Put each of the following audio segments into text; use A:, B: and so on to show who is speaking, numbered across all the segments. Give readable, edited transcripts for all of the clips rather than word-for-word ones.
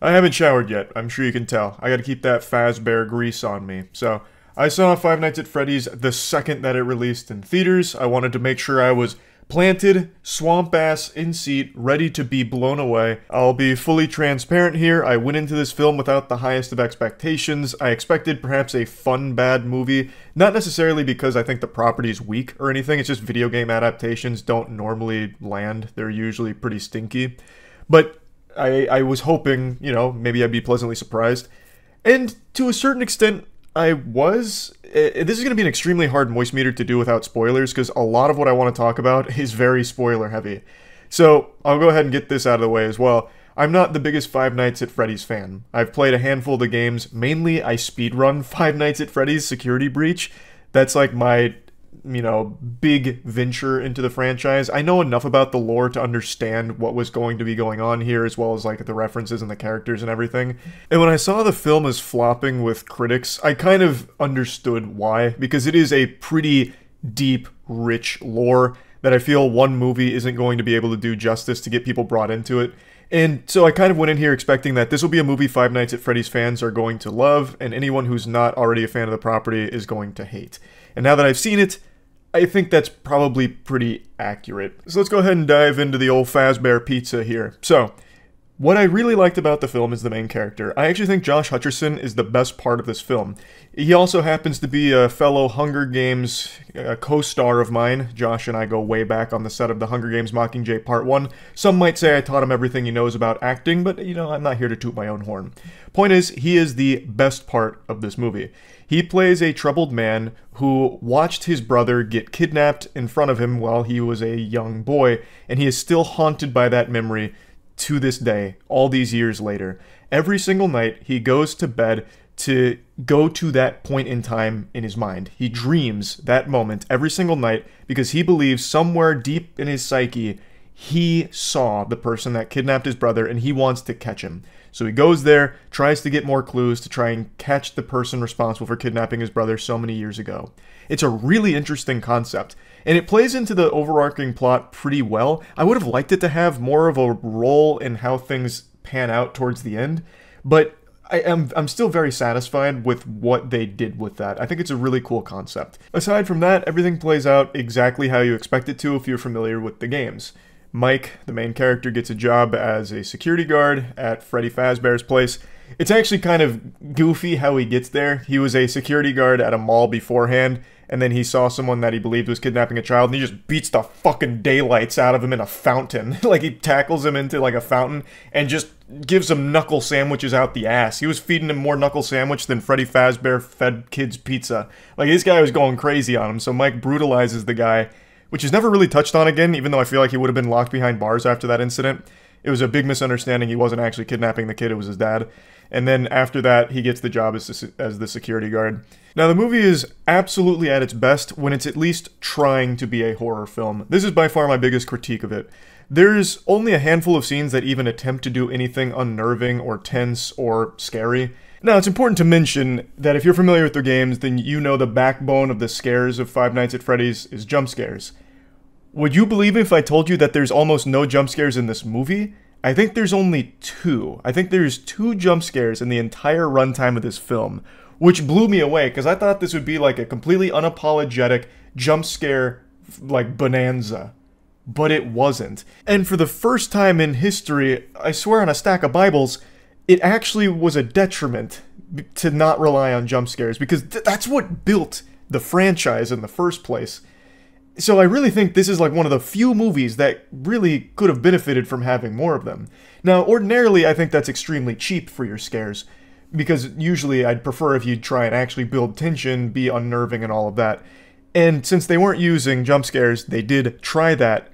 A: I haven't showered yet, I'm sure you can tell. I gotta keep that Fazbear grease on me. So, I saw Five Nights at Freddy's the second that it released in theaters. I wanted to make sure I was planted, swamp ass, in seat, ready to be blown away. I'll be fully transparent here. I went into this film without the highest of expectations. I expected perhaps a fun, bad movie. Not necessarily because I think the property's weak or anything. It's just video game adaptations don't normally land. They're usually pretty stinky. But I was hoping, you know, maybe I'd be pleasantly surprised. And to a certain extent, I was. This is going to be an extremely hard moist meter to do without spoilers, because a lot of what I want to talk about is very spoiler heavy. So, I'll go ahead and get this out of the way as well. I'm not the biggest Five Nights at Freddy's fan. I've played a handful of the games. Mainly, I speedrun Five Nights at Freddy's Security Breach. That's like my, you know, big venture into the franchise. I know enough about the lore to understand what was going to be going on here, as well as like the references and the characters and everything. And when I saw the film as flopping with critics, I kind of understood why, because it is a pretty deep, rich lore that I feel one movie isn't going to be able to do justice to get people brought into it. And so I kind of went in here expecting that this will be a movie Five Nights at Freddy's fans are going to love, and anyone who's not already a fan of the property is going to hate. And now that I've seen it, I think that's probably pretty accurate. So let's go ahead and dive into the old Fazbear pizza here. So, what I really liked about the film is the main character. I actually think Josh Hutcherson is the best part of this film. He also happens to be a fellow Hunger Games co-star of mine. Josh and I go way back on the set of the Hunger Games Mockingjay Part 1. Some might say I taught him everything he knows about acting, but, you know, I'm not here to toot my own horn. Point is, he is the best part of this movie. He plays a troubled man who watched his brother get kidnapped in front of him while he was a young boy, and he is still haunted by that memory to this day, all these years later. Every single night, he goes to bed to go to that point in time in his mind. He dreams that moment every single night because he believes somewhere deep in his psyche, he saw the person that kidnapped his brother and he wants to catch him. So he goes there, tries to get more clues to try and catch the person responsible for kidnapping his brother so many years ago. It's a really interesting concept, and it plays into the overarching plot pretty well. I would have liked it to have more of a role in how things pan out towards the end, but I'm still very satisfied with what they did with that. I think it's a really cool concept. Aside from that, everything plays out exactly how you expect it to if you're familiar with the games. Mike, the main character, gets a job as a security guard at Freddy Fazbear's place. It's actually kind of goofy how he gets there. He was a security guard at a mall beforehand, and then he saw someone that he believed was kidnapping a child, and he just beats the fucking daylights out of him in a fountain. Like, he tackles him into, like, a fountain, and just gives him knuckle sandwiches out the ass. He was feeding him more knuckle sandwich than Freddy Fazbear fed kids pizza. Like, this guy was going crazy on him, so Mike brutalizes the guy, which is never really touched on again, even though I feel like he would have been locked behind bars after that incident. It was a big misunderstanding. He wasn't actually kidnapping the kid, it was his dad. And then after that, he gets the job as the security guard. Now, the movie is absolutely at its best when it's at least trying to be a horror film. This is by far my biggest critique of it. There's only a handful of scenes that even attempt to do anything unnerving or tense or scary. Now, it's important to mention that if you're familiar with their games, then you know the backbone of the scares of Five Nights at Freddy's is jump scares. Would you believe me if I told you that there's almost no jump scares in this movie? I think there's only two. I think there's 2 jump scares in the entire runtime of this film, which blew me away, because I thought this would be like a completely unapologetic jump scare, like, bonanza. But it wasn't. And for the first time in history, I swear on a stack of Bibles, it actually was a detriment to not rely on jump scares, because that's what built the franchise in the first place. So I really think this is like one of the few movies that really could have benefited from having more of them. Now, ordinarily, I think that's extremely cheap for your scares, because usually I'd prefer if you'd try and actually build tension, be unnerving and all of that. And since they weren't using jump scares, they did try that,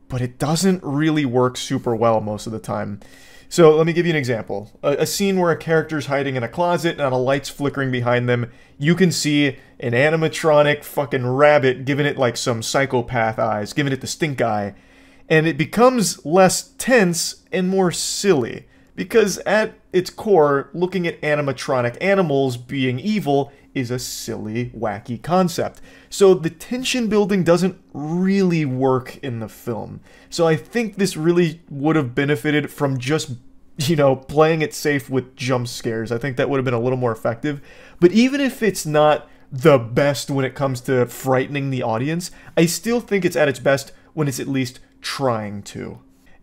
A: but it doesn't really work super well most of the time. So let me give you an example. A scene where a character's hiding in a closet and a light's flickering behind them. You can see an animatronic fucking rabbit giving it like some psychopath eyes, giving it the stink eye. And it becomes less tense and more silly. Because at its core, looking at animatronic animals being evil is a silly, wacky concept. So the tension building doesn't really work in the film. So I think this really would have benefited from just you know, playing it safe with jump scares. I think that would have been a little more effective. But even if it's not the best when it comes to frightening the audience, I still think it's at its best when it's at least trying to.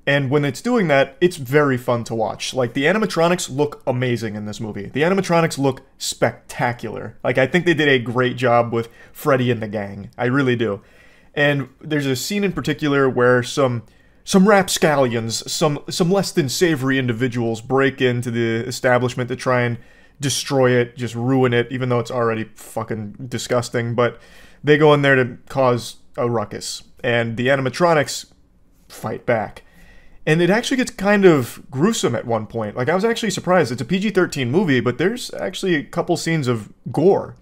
A: And when it's doing that, it's very fun to watch. Like, the animatronics look amazing in this movie. The animatronics look spectacular. Like, I think they did a great job with Freddy and the gang. I really do. And there's a scene in particular where some rapscallions, some less than savory individuals break into the establishment to try and destroy it, just ruin it, even though it's already fucking disgusting. But they go in there to cause a ruckus. And the animatronics fight back. And it actually gets kind of gruesome at one point. Like, I was actually surprised. It's a PG-13 movie, but there's actually a couple scenes of gore,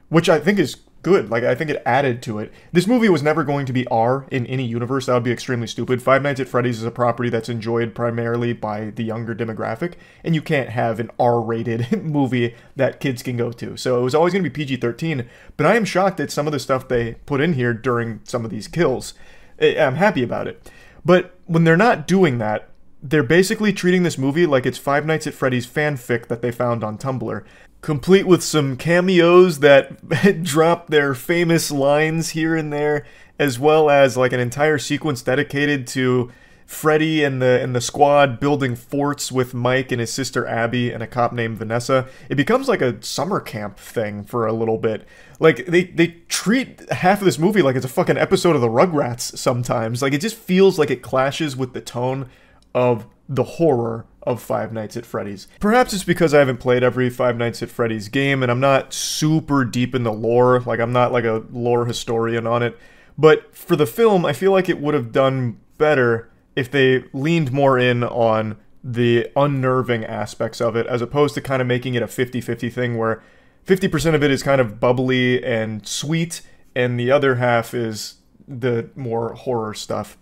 A: which I think is good. Like, I think it added to it. This movie was never going to be R in any universe. That would be extremely stupid. Five Nights at Freddy's is a property that's enjoyed primarily by the younger demographic, and you can't have an R-rated movie that kids can go to. So it was always going to be PG-13, but I am shocked at some of the stuff they put in here during some of these kills. I'm happy about it. But when they're not doing that, they're basically treating this movie like it's Five Nights at Freddy's fanfic that they found on Tumblr, complete with some cameos that drop their famous lines here and there, as well as like an entire sequence dedicated to Freddy and the squad building forts with Mike and his sister Abby and a cop named Vanessa. It becomes like a summer camp thing for a little bit. Like, they treat half of this movie like it's a fucking episode of the Rugrats sometimes. Like, it just feels like it clashes with the tone of the horror of Five Nights at Freddy's. Perhaps it's because I haven't played every Five Nights at Freddy's game and I'm not super deep in the lore. Like, I'm not like a lore historian on it. But for the film, I feel like it would have done better if they leaned more in on the unnerving aspects of it, as opposed to kind of making it a 50-50 thing where 50% of it is kind of bubbly and sweet, and the other half is the more horror stuff.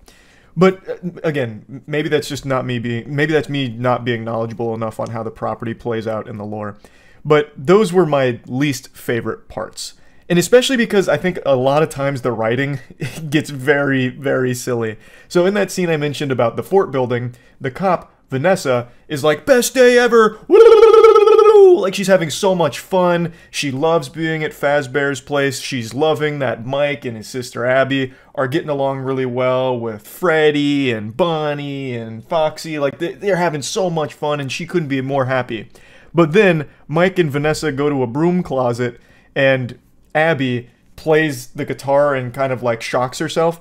A: But again, maybe that's just not me being, maybe that's me not being knowledgeable enough on how the property plays out in the lore. But those were my least favorite parts. And especially because I think a lot of times the writing gets very, very silly. So in that scene I mentioned about the fort building, the cop, Vanessa, is like, best day ever! Like, she's having so much fun. She loves being at Fazbear's place. She's loving that Mike and his sister Abby are getting along really well with Freddy and Bonnie and Foxy. Like, they're having so much fun, and she couldn't be more happy. But then Mike and Vanessa go to a broom closet, and Abby plays the guitar and kind of like shocks herself,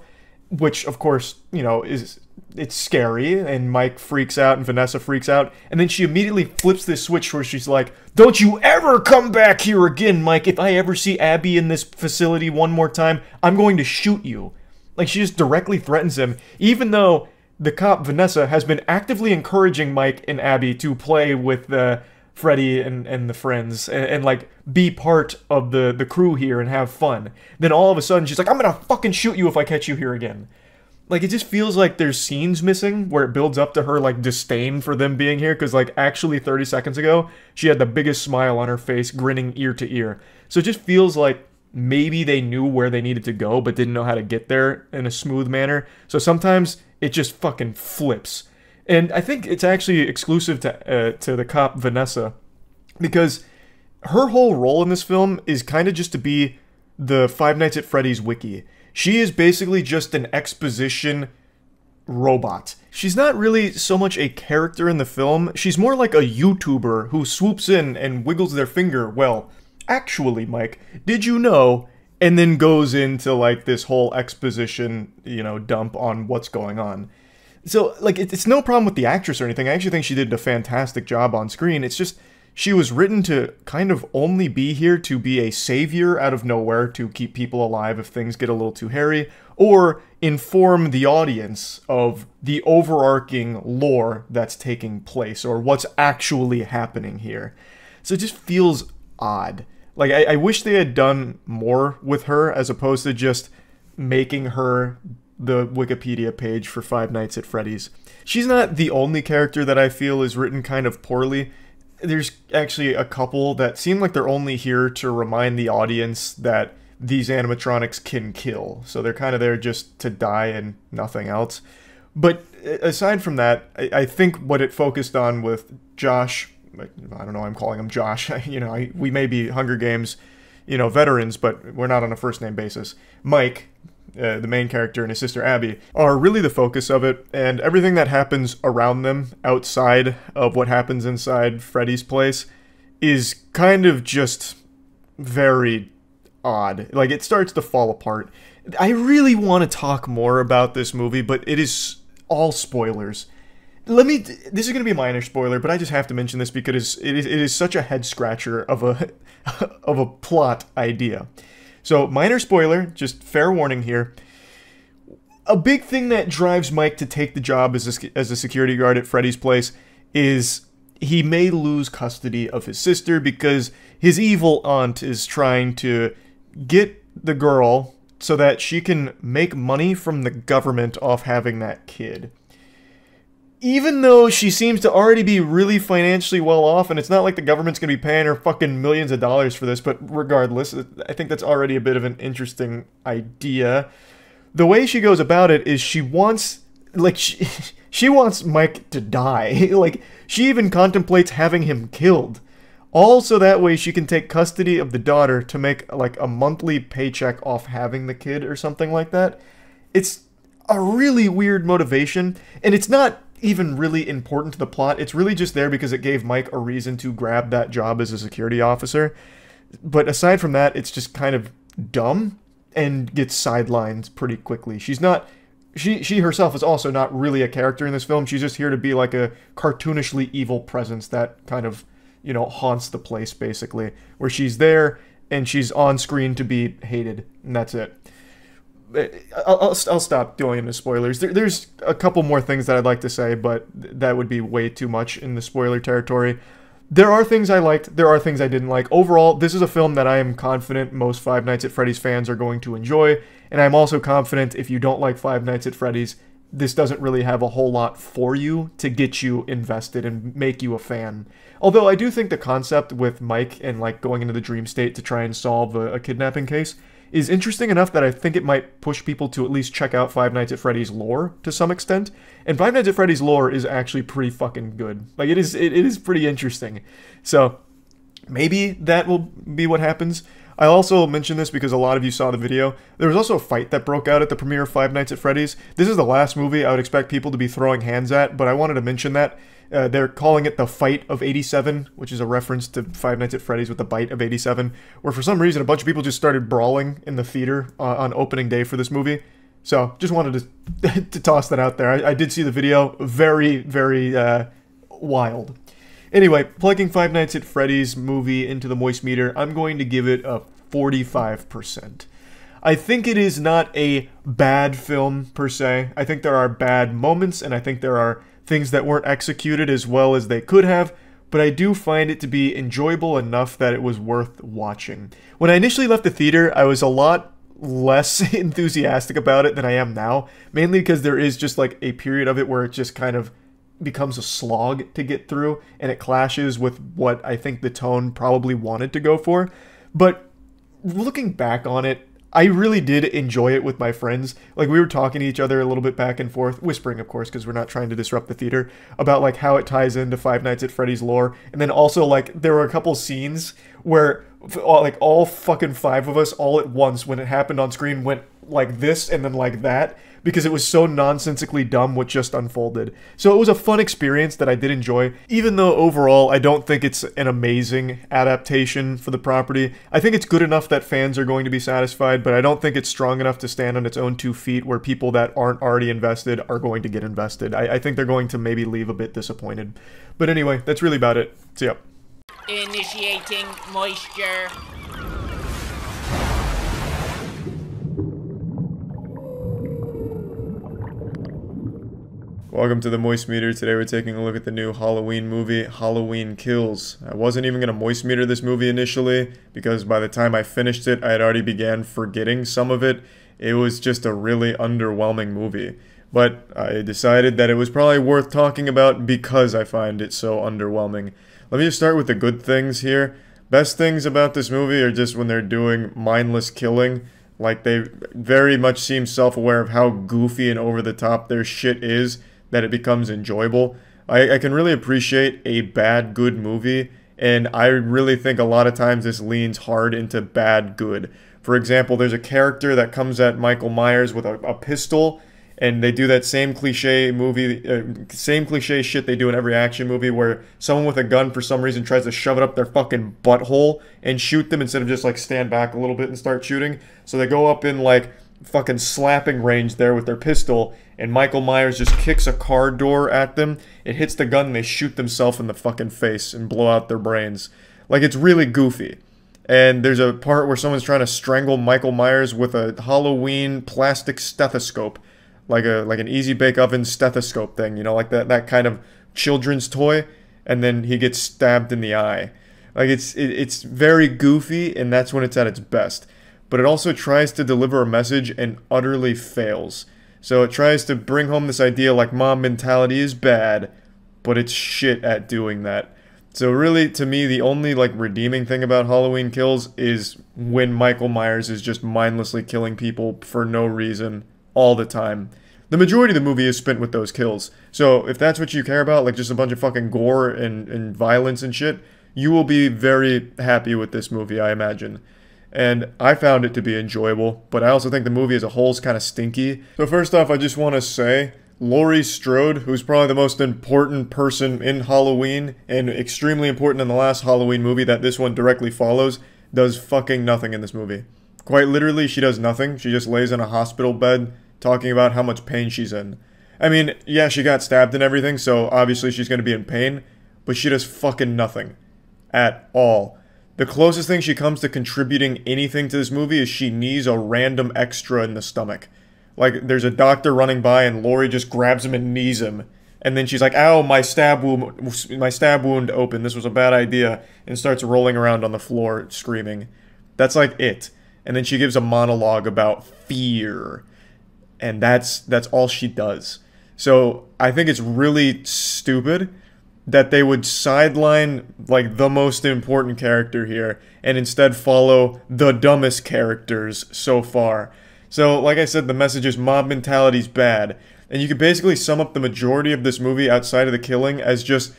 A: which of course, you know, it's scary, and Mike freaks out and Vanessa freaks out, and then she immediately flips this switch where she's like, don't you ever come back here again, Mike. If I ever see Abby in this facility one more time, I'm going to shoot you. Like, she just directly threatens him, even though the cop Vanessa has been actively encouraging Mike and Abby to play with Freddy and the friends and like be part of the crew here and have fun. Then all of a sudden she's like, I'm gonna fucking shoot you if I catch you here again. Like, it just feels like there's scenes missing where it builds up to her like disdain for them being here, because like actually 30 seconds ago she had the biggest smile on her face, grinning ear to ear. So it just feels like maybe they knew where they needed to go but didn't know how to get there in a smooth manner. So sometimes it just fucking flips. And I think it's actually exclusive to the cop Vanessa, because her whole role in this film is kind of just to be the Five Nights at Freddy's wiki. She is basically just an exposition robot. She's not really so much a character in the film. She's more like a YouTuber who swoops in and wiggles their finger. Well, actually, Mike, did you know? And then goes into like this whole exposition, you know, dump on what's going on. So, like, it's no problem with the actress or anything. I actually think she did a fantastic job on screen. It's just, she was written to kind of only be here to be a savior out of nowhere to keep people alive if things get a little too hairy, or inform the audience of the overarching lore that's taking place, or what's actually happening here. So it just feels odd. Like, I wish they had done more with her, as opposed to just making her the Wikipedia page for Five Nights at Freddy's. She's not the only character that I feel is written kind of poorly. There's actually a couple that seem like they're only here to remind the audience that these animatronics can kill. So they're kind of there just to die and nothing else. But aside from that, I think what it focused on with Josh, I don't know, I'm calling him Josh, we may be Hunger Games, veterans, but we're not on a first name basis. Mike, the main character, and his sister Abby are really the focus of it, and everything that happens around them outside of what happens inside Freddy's place is kind of just very odd. Like, it starts to fall apart. I really want to talk more about this movie, but it is all spoilers. This is going to be a minor spoiler, but I just have to mention this because it is such a head scratcher of a of a plot idea. So, minor spoiler, just fair warning here. A big thing that drives Mike to take the job as a security guard at Freddy's place is he may lose custody of his sister because his evil aunt is trying to get the girl so that she can make money from the government off having that kid. Even though she seems to already be really financially well off, and it's not like the government's going to be paying her fucking millions of dollars for this, but regardless, I think that's already a bit of an interesting idea. The way she goes about it is she wants Mike to die. Like, she even contemplates having him killed. All so that way she can take custody of the daughter to make, like, a monthly paycheck off having the kid or something like that. It's a really weird motivation, and it's not even really important to the plot. It's really just there because it gave Mike a reason to grab that job as a security officer. But aside from that, it's just kind of dumb and gets sidelined pretty quickly. She herself is also not really a character in this film. She's just here to be like a cartoonishly evil presence that kind of, haunts the place, basically. Where she's there and she's on screen to be hated, and that's it. I'll stop going into spoilers. There's a couple more things that I'd like to say, but that would be way too much in the spoiler territory. There are things I liked, there are things I didn't like. Overall, this is a film that I am confident most Five Nights at Freddy's fans are going to enjoy, and I'm also confident if you don't like Five Nights at Freddy's, this doesn't really have a whole lot for you to get you invested and make you a fan. Although I do think the concept with Mike and like going into the dream state to try and solve a kidnapping case is interesting enough that I think it might push people to at least check out Five Nights at Freddy's lore to some extent. And Five Nights at Freddy's lore is actually pretty fucking good. Like, it is pretty interesting. So, maybe that will be what happens. I also mention this because a lot of you saw the video. There was also a fight that broke out at the premiere of Five Nights at Freddy's. This is the last movie I would expect people to be throwing hands at, but I wanted to mention that. They're calling it the Fight of 87, which is a reference to Five Nights at Freddy's with the Bite of 87, where for some reason a bunch of people just started brawling in the theater on opening day for this movie. So, just wanted to toss that out there. I did see the video. Very, very wild. Anyway, plugging Five Nights at Freddy's movie into the moist meter, I'm going to give it a 45%. I think it is not a bad film, per se. I think there are bad moments, and I think there are things that weren't executed as well as they could have, but I do find it to be enjoyable enough that it was worth watching. When I initially left the theater, I was a lot less enthusiastic about it than I am now, mainly because there is just like a period of it where it just kind of becomes a slog to get through, and it clashes with what I think the tone probably wanted to go for. But looking back on it, I really did enjoy it with my friends. Like, we were talking to each other a little bit back and forth, whispering, of course, because we're not trying to disrupt the theater, about, like, how it ties into Five Nights at Freddy's lore. And then also, like, there were a couple scenes where, like, all fucking five of us, all at once, when it happened on screen, went like this and then like that, because it was so nonsensically dumb what just unfolded. So it was a fun experience that I did enjoy, even though overall I don't think it's an amazing adaptation for the property. I think it's good enough that fans are going to be satisfied, but I don't think it's strong enough to stand on its own 2 feet where people that aren't already invested are going to get invested. I think they're going to maybe leave a bit disappointed. But anyway, that's really about it. See ya.
B: Initiating moisture.
A: Welcome to the Moist Meter. Today we're taking a look at the new Halloween movie, Halloween Kills. I wasn't even going to moist meter this movie initially, because by the time I finished it, I had already began forgetting some of it. It was just a really underwhelming movie. But I decided that it was probably worth talking about because I find it so underwhelming. Let me just start with the good things here. Best things about this movie are just when they're doing mindless killing, Like, they very much seem self-aware of how goofy and over-the-top their shit is, that it becomes enjoyable. I can really appreciate a bad, good movie, and I really think a lot of times this leans hard into bad, good. For example, there's a character that comes at Michael Myers with a pistol, and they do that same cliche shit they do in every action movie where someone with a gun for some reason tries to shove it up their fucking butthole and shoot them instead of just like stand back a little bit and start shooting. So they go up in like fucking slapping range there with their pistol, and Michael Myers just kicks a car door at them. It hits the gun and they shoot themselves in the fucking face and blow out their brains. Like, it's really goofy. And there's a part where someone's trying to strangle Michael Myers with a Halloween plastic stethoscope. Like an Easy Bake Oven stethoscope thing, you know, like that kind of children's toy, and then he gets stabbed in the eye. Like, it's very goofy, and that's when it's at its best. But it also tries to deliver a message and utterly fails. So it tries to bring home this idea like mob mentality is bad, but it's shit at doing that. So really, to me, the only like redeeming thing about Halloween Kills is when Michael Myers is just mindlessly killing people for no reason all the time. The majority of the movie is spent with those kills. So if that's what you care about, like just a bunch of fucking gore and violence and shit, you will be very happy with this movie, I imagine. And I found it to be enjoyable, but I also think the movie as a whole is kind of stinky. So first off, I just want to say, Laurie Strode, who's probably the most important person in Halloween, and extremely important in the last Halloween movie that this one directly follows, does fucking nothing in this movie. Quite literally, she does nothing. She just lays in a hospital bed, talking about how much pain she's in. I mean, yeah, she got stabbed and everything, so obviously she's gonna be in pain, but she does fucking nothing. At all. The closest thing she comes to contributing anything to this movie is she knees a random extra in the stomach. Like, there's a doctor running by and Laurie just grabs him and knees him. And then she's like, ow, my stab wound opened, this was a bad idea, and starts rolling around on the floor screaming. That's like it. And then she gives a monologue about fear. And that's all she does. So I think it's really stupid that they would sideline like the most important character here and instead follow the dumbest characters so far. So like I said, the message is mob mentality's bad. And you could basically sum up the majority of this movie outside of the killing as just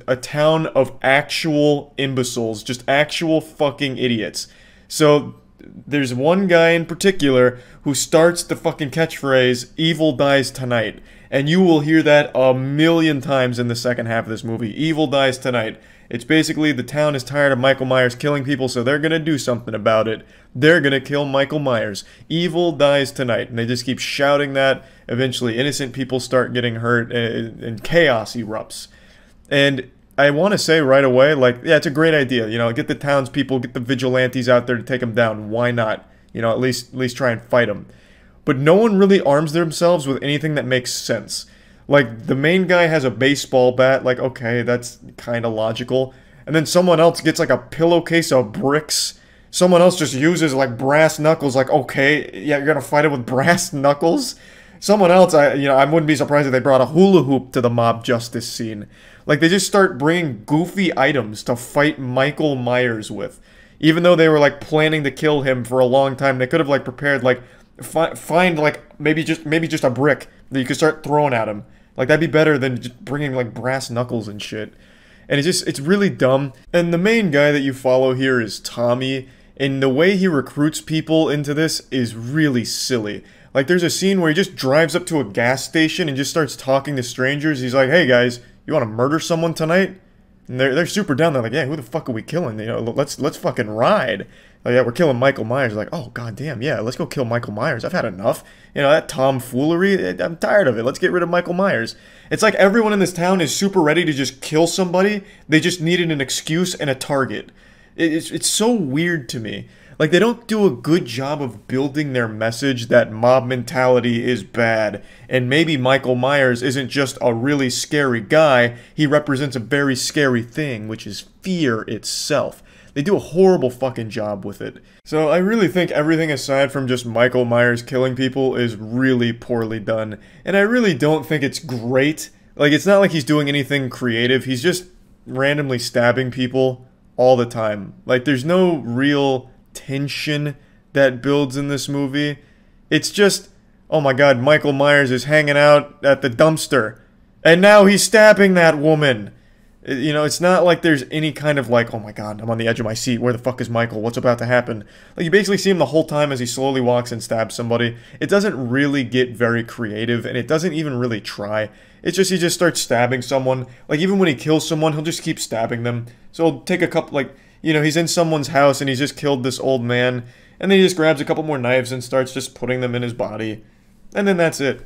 A: a town of actual imbeciles, just actual fucking idiots. So there's one guy in particular who starts the fucking catchphrase, "Evil dies tonight." And you will hear that a million times in the second half of this movie. Evil dies tonight. It's basically the town is tired of Michael Myers killing people, so they're gonna do something about it. They're gonna kill Michael Myers. Evil dies tonight. And they just keep shouting that. Eventually, innocent people start getting hurt, and chaos erupts. And I want to say right away, like, yeah, it's a great idea. You know, get the townspeople, get the vigilantes out there to take them down. Why not? You know, at least try and fight them. But no one really arms themselves with anything that makes sense. Like, the main guy has a baseball bat. Like, okay, that's kind of logical. And then someone else gets, like, a pillowcase of bricks. Someone else just uses, like, brass knuckles. Like, okay, yeah, you're gonna fight it with brass knuckles? Someone else, I wouldn't be surprised if they brought a hula hoop to the mob justice scene. Like, they just start bringing goofy items to fight Michael Myers with. Even though they were, like, planning to kill him for a long time, they could have, like, prepared, like, find, like, maybe just a brick that you could start throwing at him. Like, that'd be better than just bringing, like, brass knuckles and shit. And it's really dumb. And the main guy that you follow here is Tommy, and the way he recruits people into this is really silly. Like, there's a scene where he just drives up to a gas station and just starts talking to strangers. He's like, hey guys, you want to murder someone tonight? And they're super down. They're like, yeah, who the fuck are we killing? You know, let's fucking ride. Like, yeah, we're killing Michael Myers. Like, oh goddamn, yeah, let's go kill Michael Myers. I've had enough. You know, that tomfoolery. I'm tired of it. Let's get rid of Michael Myers. It's like everyone in this town is super ready to just kill somebody. They just needed an excuse and a target. It's so weird to me. Like, they don't do a good job of building their message that mob mentality is bad, and maybe Michael Myers isn't just a really scary guy, he represents a very scary thing, which is fear itself. They do a horrible fucking job with it. So I really think everything aside from just Michael Myers killing people is really poorly done, and I really don't think it's great. Like, it's not like he's doing anything creative, he's just randomly stabbing people all the time. Like, there's no real tension. that builds in this movie. It's just, oh my god, Michael Myers is hanging out at the dumpster. And now he's stabbing that woman. You know, it's not like there's any kind of like, oh my god, I'm on the edge of my seat. Where the fuck is Michael? What's about to happen? Like, you basically see him the whole time as he slowly walks and stabs somebody. It doesn't really get very creative, and it doesn't even really try. It's just, he just starts stabbing someone. Like, even when he kills someone, he'll just keep stabbing them. So he'll take a couple, like, you know, he's in someone's house and he's just killed this old man. And then he just grabs a couple more knives and starts just putting them in his body. And then that's it.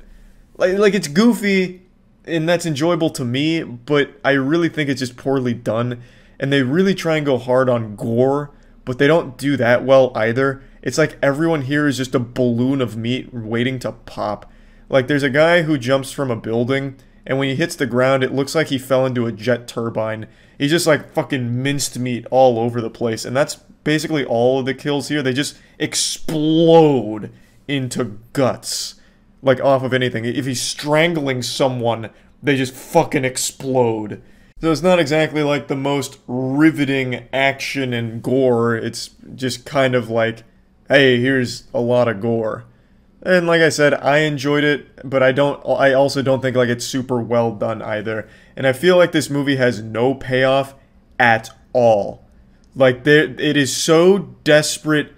A: Like it's goofy, and that's enjoyable to me, but I really think it's just poorly done. And they really try and go hard on gore, but they don't do that well either. It's like everyone here is just a balloon of meat waiting to pop. Like, there's a guy who jumps from a building, and when he hits the ground, it looks like he fell into a jet turbine. He's just like fucking minced meat all over the place, and that's basically all of the kills here. They just explode into guts. Like, off of anything. If he's strangling someone, they just fucking explode. So it's not exactly like the most riveting action and gore. It's just kind of like, hey, here's a lot of gore. And like I said, I enjoyed it, but I also don't think like it's super well done either. And I feel like this movie has no payoff at all. Like, it is so desperate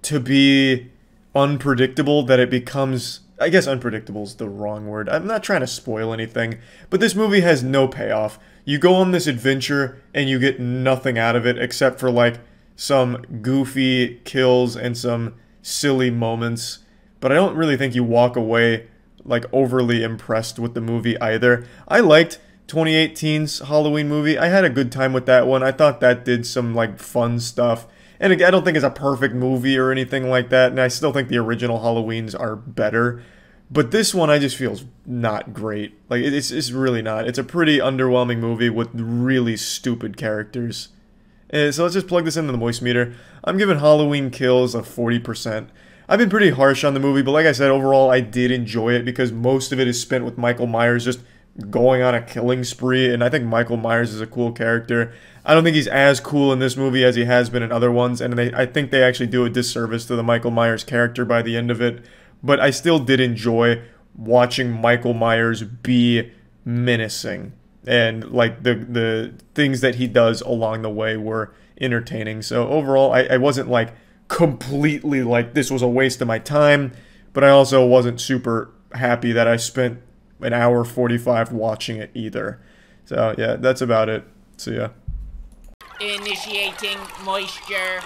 A: to be unpredictable that it becomes, I guess unpredictable is the wrong word. I'm not trying to spoil anything, but this movie has no payoff. You go on this adventure and you get nothing out of it except for like some goofy kills and some silly moments. But I don't really think you walk away like overly impressed with the movie either. I liked 2018's Halloween movie. I had a good time with that one. I thought that did some like fun stuff. And again, I don't think it's a perfect movie or anything like that, and I still think the original Halloweens are better. But this one I just feels not great. Like, it's really not. It's a pretty underwhelming movie with really stupid characters. And so let's just plug this into the moist meter. I'm giving Halloween Kills a 40%. I've been pretty harsh on the movie, but like I said, overall I did enjoy it because most of it is spent with Michael Myers just going on a killing spree, and I think Michael Myers is a cool character. I don't think he's as cool in this movie as he has been in other ones, and I think they actually do a disservice to the Michael Myers character by the end of it. But I still did enjoy watching Michael Myers be menacing, and like the things that he does along the way were entertaining. So overall, I wasn't like completely like this was a waste of my time, but I also wasn't super happy that I spent an hour 45 watching it either. So yeah, that's about it. See ya.
B: Initiating moisture.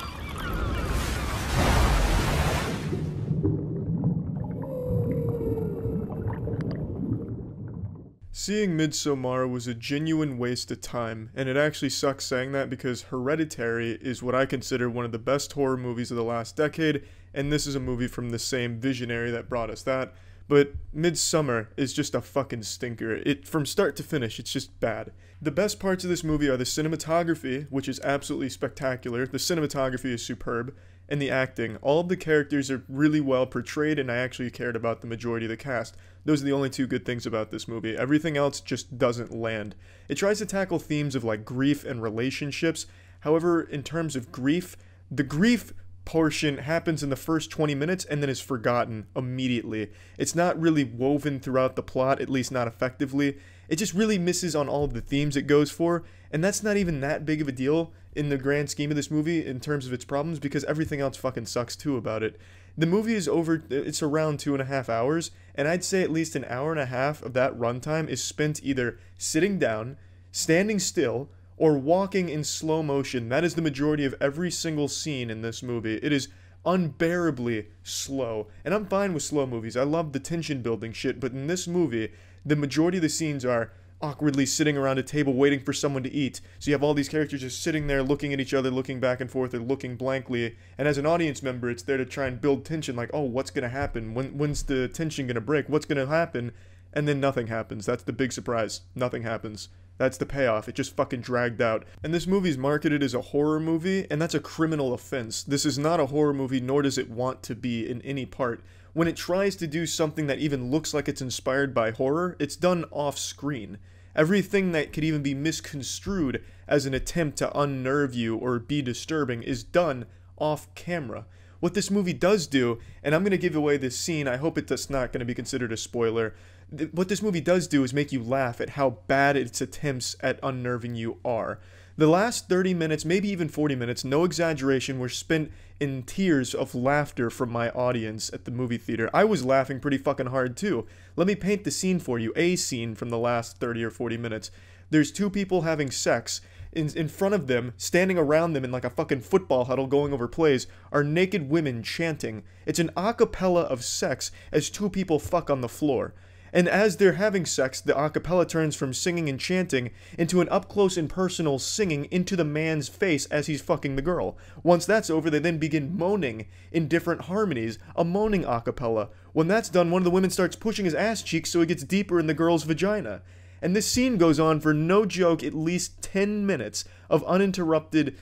A: Seeing Midsommar was a genuine waste of time, and it actually sucks saying that because Hereditary is what I consider one of the best horror movies of the last decade, and this is a movie from the same visionary that brought us that. But Midsommar is just a fucking stinker. From start to finish, it's just bad. The best parts of this movie are the cinematography, which is absolutely spectacular. The cinematography is superb. And the acting. All of the characters are really well portrayed, and I actually cared about the majority of the cast. Those are the only two good things about this movie. Everything else just doesn't land. It tries to tackle themes of like grief and relationships. However, in terms of grief, the grief portion happens in the first 20 minutes and then is forgotten immediately. It's not really woven throughout the plot, at least not effectively. It just really misses on all of the themes it goes for, and that's not even that big of a deal in the grand scheme of this movie in terms of its problems, because everything else fucking sucks too about it. The movie is it's around 2.5 hours, and I'd say at least an hour and a half of that runtime is spent either sitting down, standing still, or walking in slow motion. That is the majority of every single scene in this movie. It is unbearably slow, and I'm fine with slow movies. I love the tension building shit, but in this movie, the majority of the scenes are awkwardly sitting around a table waiting for someone to eat. So you have all these characters just sitting there looking at each other, looking back and forth, or looking blankly. And as an audience member, it's there to try and build tension, like, oh, what's going to happen? When's the tension going to break? What's going to happen? And then nothing happens. That's the big surprise. Nothing happens. That's the payoff. It just fucking dragged out. And this movie's marketed as a horror movie, and that's a criminal offense. This is not a horror movie, nor does it want to be in any part. When it tries to do something that even looks like it's inspired by horror, it's done off-screen. Everything that could even be misconstrued as an attempt to unnerve you or be disturbing is done off-camera. What this movie does do, and I'm going to give away this scene, I hope it's not going to be considered a spoiler. What this movie does do is make you laugh at how bad its attempts at unnerving you are. The last 30 minutes, maybe even 40 minutes, no exaggeration, were spent in tears of laughter from my audience at the movie theater. I was laughing pretty fucking hard too. Let me paint the scene for you, a scene from the last 30 or 40 minutes. There's two people having sex. In front of them, standing around them in like a fucking football huddle going over plays, are naked women chanting. It's an a cappella of sex as two people fuck on the floor. And as they're having sex, the a cappella turns from singing and chanting into an up-close and personal singing into the man's face as he's fucking the girl. Once that's over, they then begin moaning in different harmonies, a moaning a cappella. When that's done, one of the women starts pushing his ass cheeks so he gets deeper in the girl's vagina. And this scene goes on for, no joke, at least 10 minutes of uninterrupted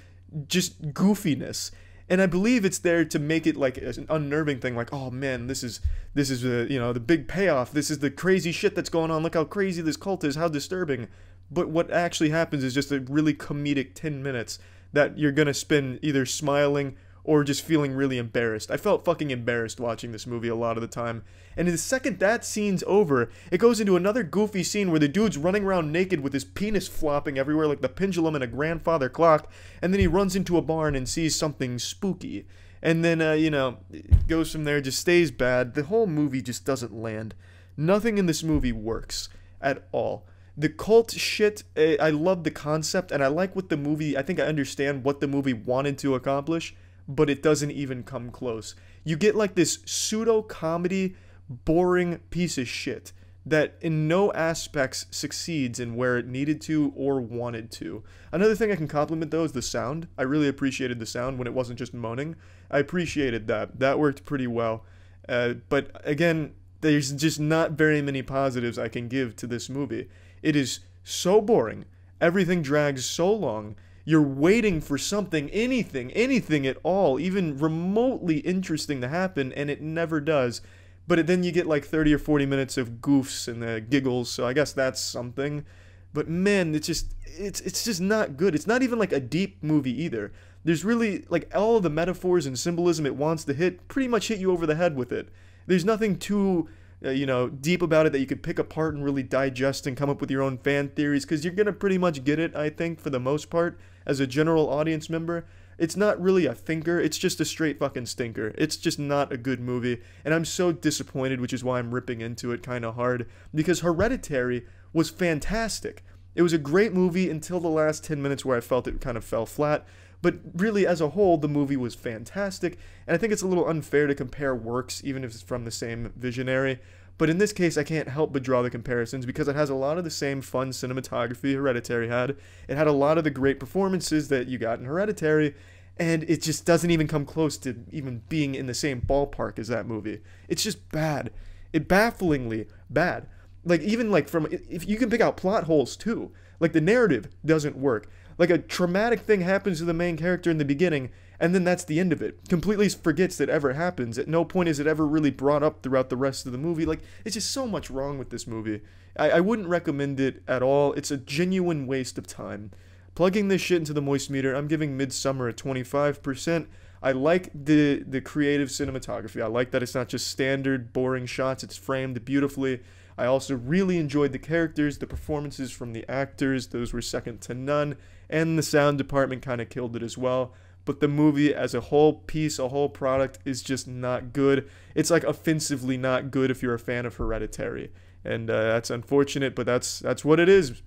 A: just goofiness. And I believe it's there to make it like an unnerving thing, like, oh man, this is you know, the big payoff. This is the crazy shit that's going on. Look how crazy this cult is, how disturbing. But what actually happens is just a really comedic 10 minutes that you're gonna spend either smiling or just feeling really embarrassed. I felt fucking embarrassed watching this movie a lot of the time. And the second that scene's over, it goes into another goofy scene where the dude's running around naked with his penis flopping everywhere like the pendulum in a grandfather clock, and then he runs into a barn and sees something spooky. And then, you know, it goes from there, just stays bad. The whole movie just doesn't land. Nothing in this movie works at all. The cult shit, I love the concept, and I like what the movie, I think I understand what the movie wanted to accomplish, but it doesn't even come close. You get like this pseudo-comedy, boring piece of shit that in no aspects succeeds in where it needed to or wanted to. Another thing I can compliment though is the sound. I really appreciated the sound when it wasn't just moaning. I appreciated that. That worked pretty well. But again, there's just not very many positives I can give to this movie. It is so boring. Everything drags so long. You're waiting for something, anything at all, even remotely interesting to happen, and it never does. But then you get like 30 or 40 minutes of goofs and giggles, so I guess that's something. But man, it's just not good. It's not even like a deep movie either. There's really, like, all of the metaphors and symbolism it wants to hit pretty much hit you over the head with it. There's nothing too, you know, deep about it that you could pick apart and really digest and come up with your own fan theories, because you're gonna pretty much get it, I think, for the most part, as a general audience member. It's not really a thinker, it's just a straight fucking stinker. It's just not a good movie, and I'm so disappointed, which is why I'm ripping into it kind of hard, because Hereditary was fantastic. It was a great movie until the last 10 minutes where I felt it kind of fell flat, but really, as a whole, the movie was fantastic, and I think it's a little unfair to compare works, even if it's from the same visionary. But in this case, I can't help but draw the comparisons because it has a lot of the same fun cinematography Hereditary had. It had a lot of the great performances that you got in Hereditary, and it just doesn't even come close to even being in the same ballpark as that movie. It's just bad. It bafflingly bad. Like, even like from, if you can pick out plot holes too. Like, the narrative doesn't work. Like, a traumatic thing happens to the main character in the beginning, and then that's the end of it. Completely forgets that ever happens. At no point is it ever really brought up throughout the rest of the movie. Like, it's just so much wrong with this movie. I wouldn't recommend it at all. It's a genuine waste of time. Plugging this shit into the moist meter, I'm giving Midsommar a 25%. I like the creative cinematography. I like that it's not just standard, boring shots. It's framed beautifully. I also really enjoyed the characters, the performances from the actors. Those were second to none. And the sound department kind of killed it as well. But the movie as a whole piece, a whole product, is just not good. It's like offensively not good if you're a fan of Hereditary. And that's unfortunate, but that's what it is.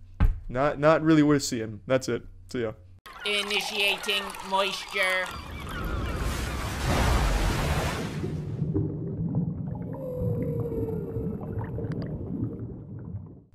A: Not really worth seeing. That's it. See ya.
B: Initiating moisture.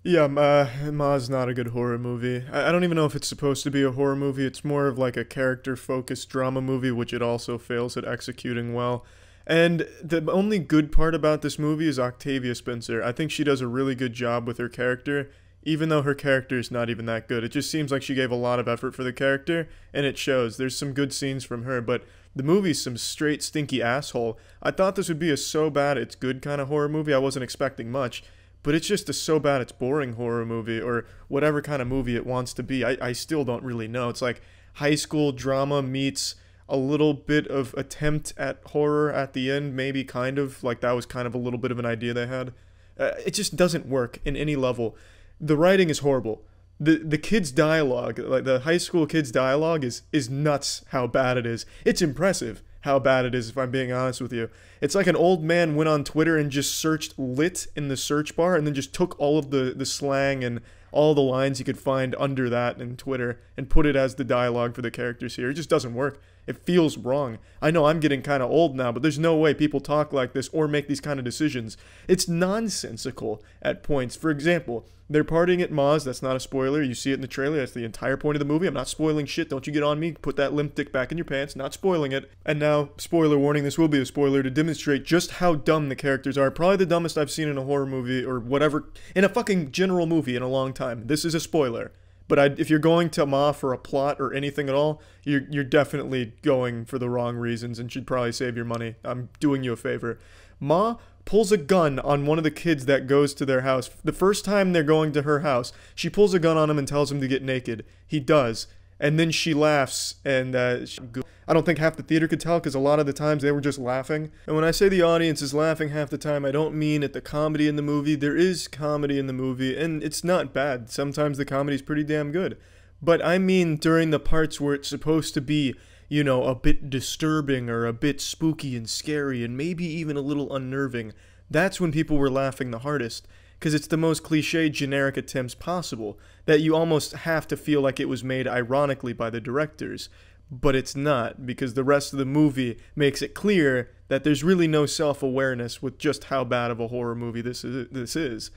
A: Yeah, Ma's not a good horror movie. I don't even know if it's supposed to be a horror movie. It's more of like a character-focused drama movie, which it also fails at executing well. And the only good part about this movie is Octavia Spencer. I think she does a really good job with her character, even though her character is not even that good. It just seems like she gave a lot of effort for the character, and it shows. There's some good scenes from her, but the movie's some straight stinky asshole. I thought this would be a so bad it's good kind of horror movie. I wasn't expecting much. But it's just a so bad it's boring horror movie, or whatever kind of movie it wants to be. I still don't really know. It's like high school drama meets a little bit of attempt at horror at the end, maybe kind of, like that was kind of a little bit of an idea they had. It just doesn't work in any level. The writing is horrible. The kids' dialogue, like the high school kids' dialogue is nuts how bad it is. It's impressive how bad it is, if I'm being honest with you. It's like an old man went on Twitter and just searched lit in the search bar and then just took all of the slang and all the lines he could find under that in Twitter and put it as the dialogue for the characters here. It just doesn't work. It feels wrong. I know I'm getting kind of old now, but there's no way people talk like this or make these kind of decisions. It's nonsensical at points. For example, they're partying at Ma's. That's not a spoiler. You see it in the trailer. That's the entire point of the movie. I'm not spoiling shit. Don't you get on me. Put that limp dick back in your pants. Not spoiling it. And now, spoiler warning, this will be a spoiler to demonstrate just how dumb the characters are. Probably the dumbest I've seen in a horror movie or whatever, in a fucking general movie in a long time. This is a spoiler. But if you're going to Ma for a plot or anything at all, you're definitely going for the wrong reasons and should probably save your money. I'm doing you a favor. Ma pulls a gun on one of the kids that goes to their house. The first time they're going to her house, she pulls a gun on him and tells him to get naked. He does. And then she laughs, and I don't think half the theater could tell because a lot of the times they were just laughing. And when I say the audience is laughing half the time, I don't mean at the comedy in the movie. There is comedy in the movie, and it's not bad. Sometimes the comedy's pretty damn good. But I mean during the parts where it's supposed to be, you know, a bit disturbing or a bit spooky and scary and maybe even a little unnerving. That's when people were laughing the hardest. Because it's the most cliche generic attempts possible, that you almost have to feel like it was made ironically by the directors. But it's not, because the rest of the movie makes it clear that there's really no self-awareness with just how bad of a horror movie this is.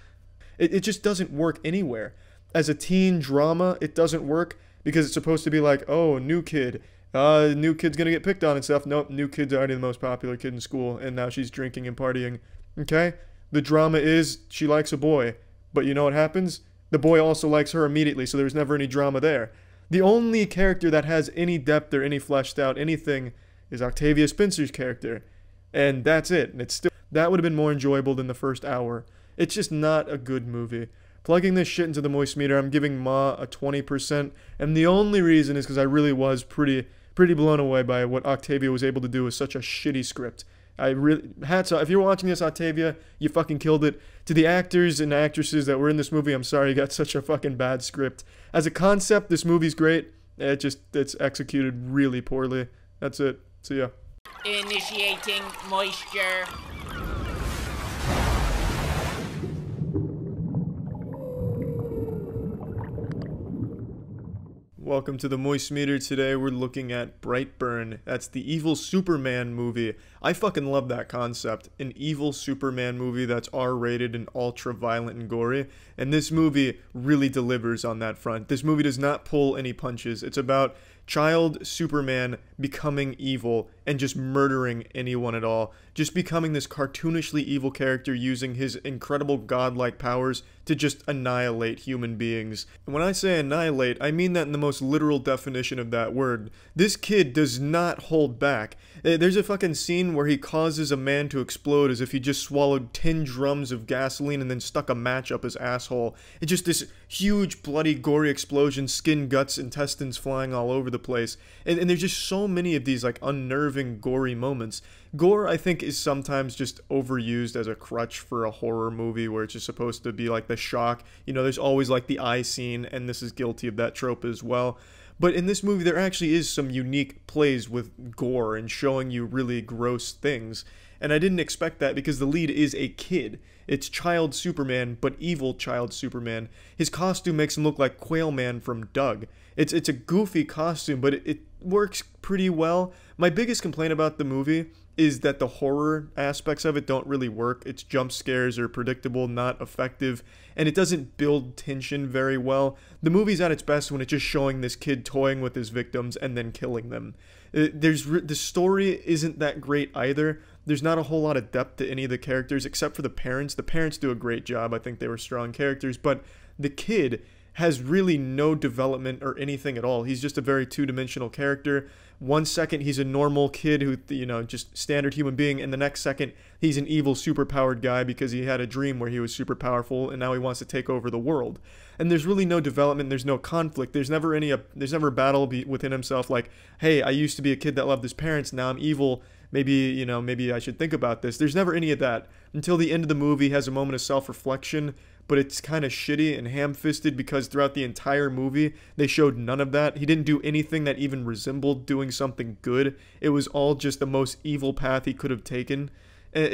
A: It just doesn't work anywhere. As a teen drama, it doesn't work because it's supposed to be like, oh, new kid. New kid's gonna get picked on and stuff. Nope, new kid's already the most popular kid in school, and now she's drinking and partying. Okay? The drama is she likes a boy, but you know what happens? The boy also likes her immediately, so there's never any drama there. The only character that has any depth or any fleshed out anything is Octavia Spencer's character, and that's it. And it's still that would have been more enjoyable than the first hour. It's just not a good movie. Plugging this shit into the moist meter, I'm giving Ma a 20%, and the only reason is because I really was pretty blown away by what Octavia was able to do with such a shitty script. Hats off. If you're watching this, Octavia, you fucking killed it. To the actors and actresses that were in this movie, I'm sorry you got such a fucking bad script. As a concept, this movie's great. It's executed really poorly. That's it. See ya.
B: Initiating moisture.
A: Welcome to the Moist Meter. Today we're looking at Brightburn. That's the evil Superman movie. I fucking love that concept. An evil Superman movie that's R-rated and ultra-violent and gory. And this movie really delivers on that front. This movie does not pull any punches. It's about child Superman becoming evil and just murdering anyone at all. Just becoming this cartoonishly evil character using his incredible godlike powers to just annihilate human beings. And when I say annihilate, I mean that in the most literal definition of that word. This kid does not hold back. There's a fucking scene where he causes a man to explode as if he just swallowed 10 drums of gasoline and then stuck a match up his asshole. It's just this huge, bloody, gory explosion, skin, guts, intestines flying all over the place. And there's just so many of these, like, unnerving, gory moments. Gore, I think, is sometimes just overused as a crutch for a horror movie where it's just supposed to be like the shock. You know, there's always like the eye scene, and this is guilty of that trope as well. But in this movie, there actually is some unique plays with gore and showing you really gross things. And I didn't expect that because the lead is a kid. It's child Superman, but evil child Superman. His costume makes him look like Quail Man from Doug. It's a goofy costume, but it works pretty well. My biggest complaint about the movie is that the horror aspects of it don't really work. Its jump scares are predictable, not effective, and it doesn't build tension very well. The movie's at its best when it's just showing this kid toying with his victims and then killing them. The story isn't that great either. There's not a whole lot of depth to any of the characters except for the parents. The parents do a great job. I think they were strong characters, but the kid has really no development or anything at all. He's just a very two-dimensional character. One second he's a normal kid who, just standard human being, and the next second he's an evil superpowered guy because he had a dream where he was super powerful and now he wants to take over the world. And there's really no development, there's no conflict, there's never a battle within himself like, hey, I used to be a kid that loved his parents, now I'm evil, maybe I should think about this. There's never any of that until the end of the movie. He has a moment of self-reflection, but it's kind of shitty and ham-fisted because throughout the entire movie, they showed none of that. He didn't do anything that even resembled doing something good. It was all just the most evil path he could have taken.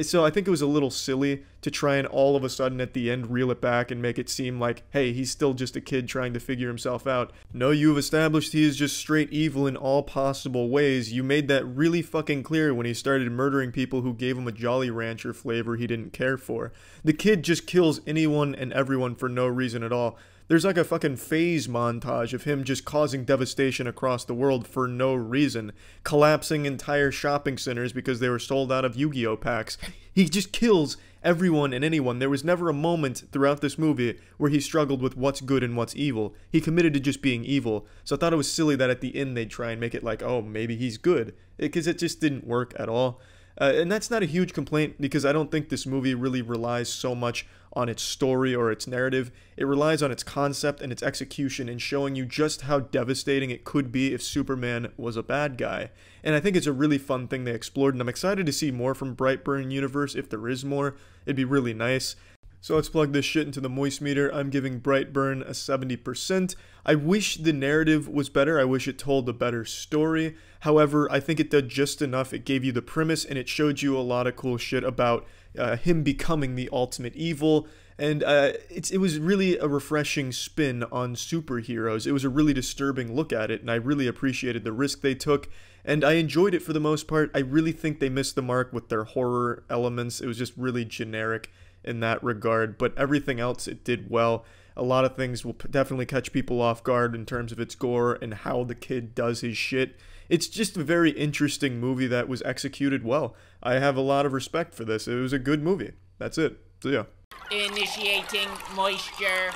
A: So I think it was a little silly to try and all of a sudden at the end reel it back and make it seem like, hey, he's still just a kid trying to figure himself out. No, you've established he is just straight evil in all possible ways. You made that really fucking clear when he started murdering people who gave him a Jolly Rancher flavor he didn't care for. The kid just kills anyone and everyone for no reason at all. There's like a fucking phase montage of him just causing devastation across the world for no reason. Collapsing entire shopping centers because they were sold out of Yu-Gi-Oh packs. He just kills everyone and anyone. There was never a moment throughout this movie where he struggled with what's good and what's evil. He committed to just being evil. So I thought it was silly that at the end they'd try and make it like, oh, maybe he's good. Because it just didn't work at all. And that's not a huge complaint because I don't think this movie really relies so much on its story or its narrative. It relies on its concept and its execution in showing you just how devastating it could be if Superman was a bad guy. And I think it's a really fun thing they explored, and I'm excited to see more from Brightburn universe. If there is more, it'd be really nice. So let's plug this shit into the moist meter. I'm giving Brightburn a 70%. I wish the narrative was better. I wish it told a better story. However, I think it did just enough. It gave you the premise and it showed you a lot of cool shit about him becoming the ultimate evil. And it was really a refreshing spin on superheroes. It was a really disturbing look at it, and I really appreciated the risk they took. And I enjoyed it for the most part. I really think they missed the mark with their horror elements. It was just really generic in that regard, but everything else it did well. A lot of things will definitely catch people off guard in terms of its gore and how the kid does his shit. It's just a very interesting movie that was executed well. I have a lot of respect for this. It was a good movie. That's it. So yeah.
B: Initiating moisture.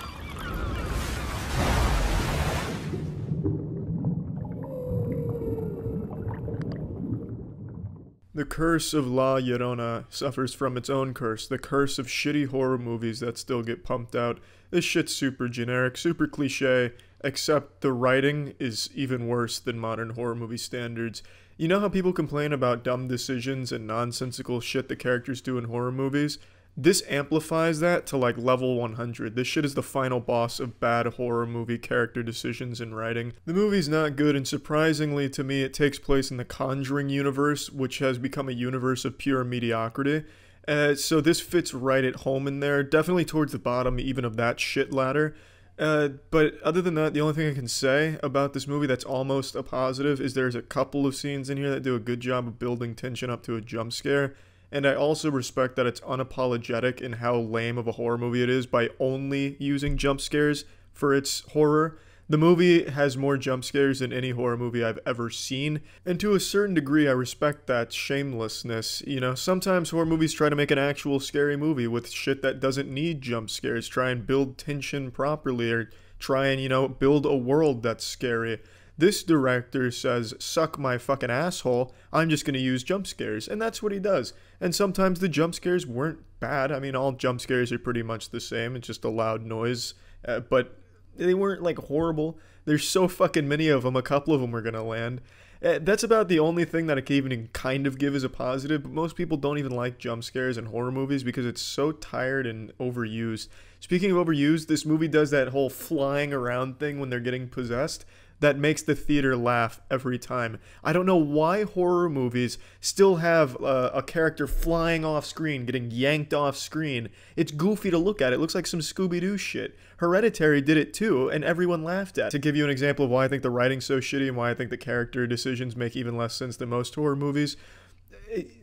A: The curse of La Llorona suffers from its own curse, the curse of shitty horror movies that still get pumped out. This shit's super generic, super cliche, except the writing is even worse than modern horror movie standards. You know how people complain about dumb decisions and nonsensical shit the characters do in horror movies? This amplifies that to like level 100. This shit is the final boss of bad horror movie character decisions and writing. The movie's not good, and surprisingly to me it takes place in the Conjuring universe, which has become a universe of pure mediocrity. So this fits right at home in there, definitely towards the bottom even of that shit ladder. But other than that, the only thing I can say about this movie that's almost a positive is there's a couple of scenes in here that do a good job of building tension up to a jump scare. And I also respect that it's unapologetic in how lame of a horror movie it is by only using jump scares for its horror. The movie has more jump scares than any horror movie I've ever seen, and to a certain degree I respect that shamelessness. You know, sometimes horror movies try to make an actual scary movie with shit that doesn't need jump scares, try and build tension properly, or try and, build a world that's scary. This director says, suck my fucking asshole, I'm just going to use jump scares, and that's what he does. And sometimes the jump scares weren't bad. I mean, all jump scares are pretty much the same, it's just a loud noise, but they weren't like horrible. There's so fucking many of them, a couple of them are going to land. That's about the only thing that I can even kind of give as a positive, but most people don't even like jump scares in horror movies because it's so tired and overused. Speaking of overused, this movie does that whole flying around thing when they're getting possessed. That makes the theater laugh every time. I don't know why horror movies still have a character flying off screen, getting yanked off screen. It's goofy to look at. It looks like some Scooby-Doo shit. Hereditary did it too, and everyone laughed at it. To give you an example of why I think the writing's so shitty and why I think the character decisions make even less sense than most horror movies,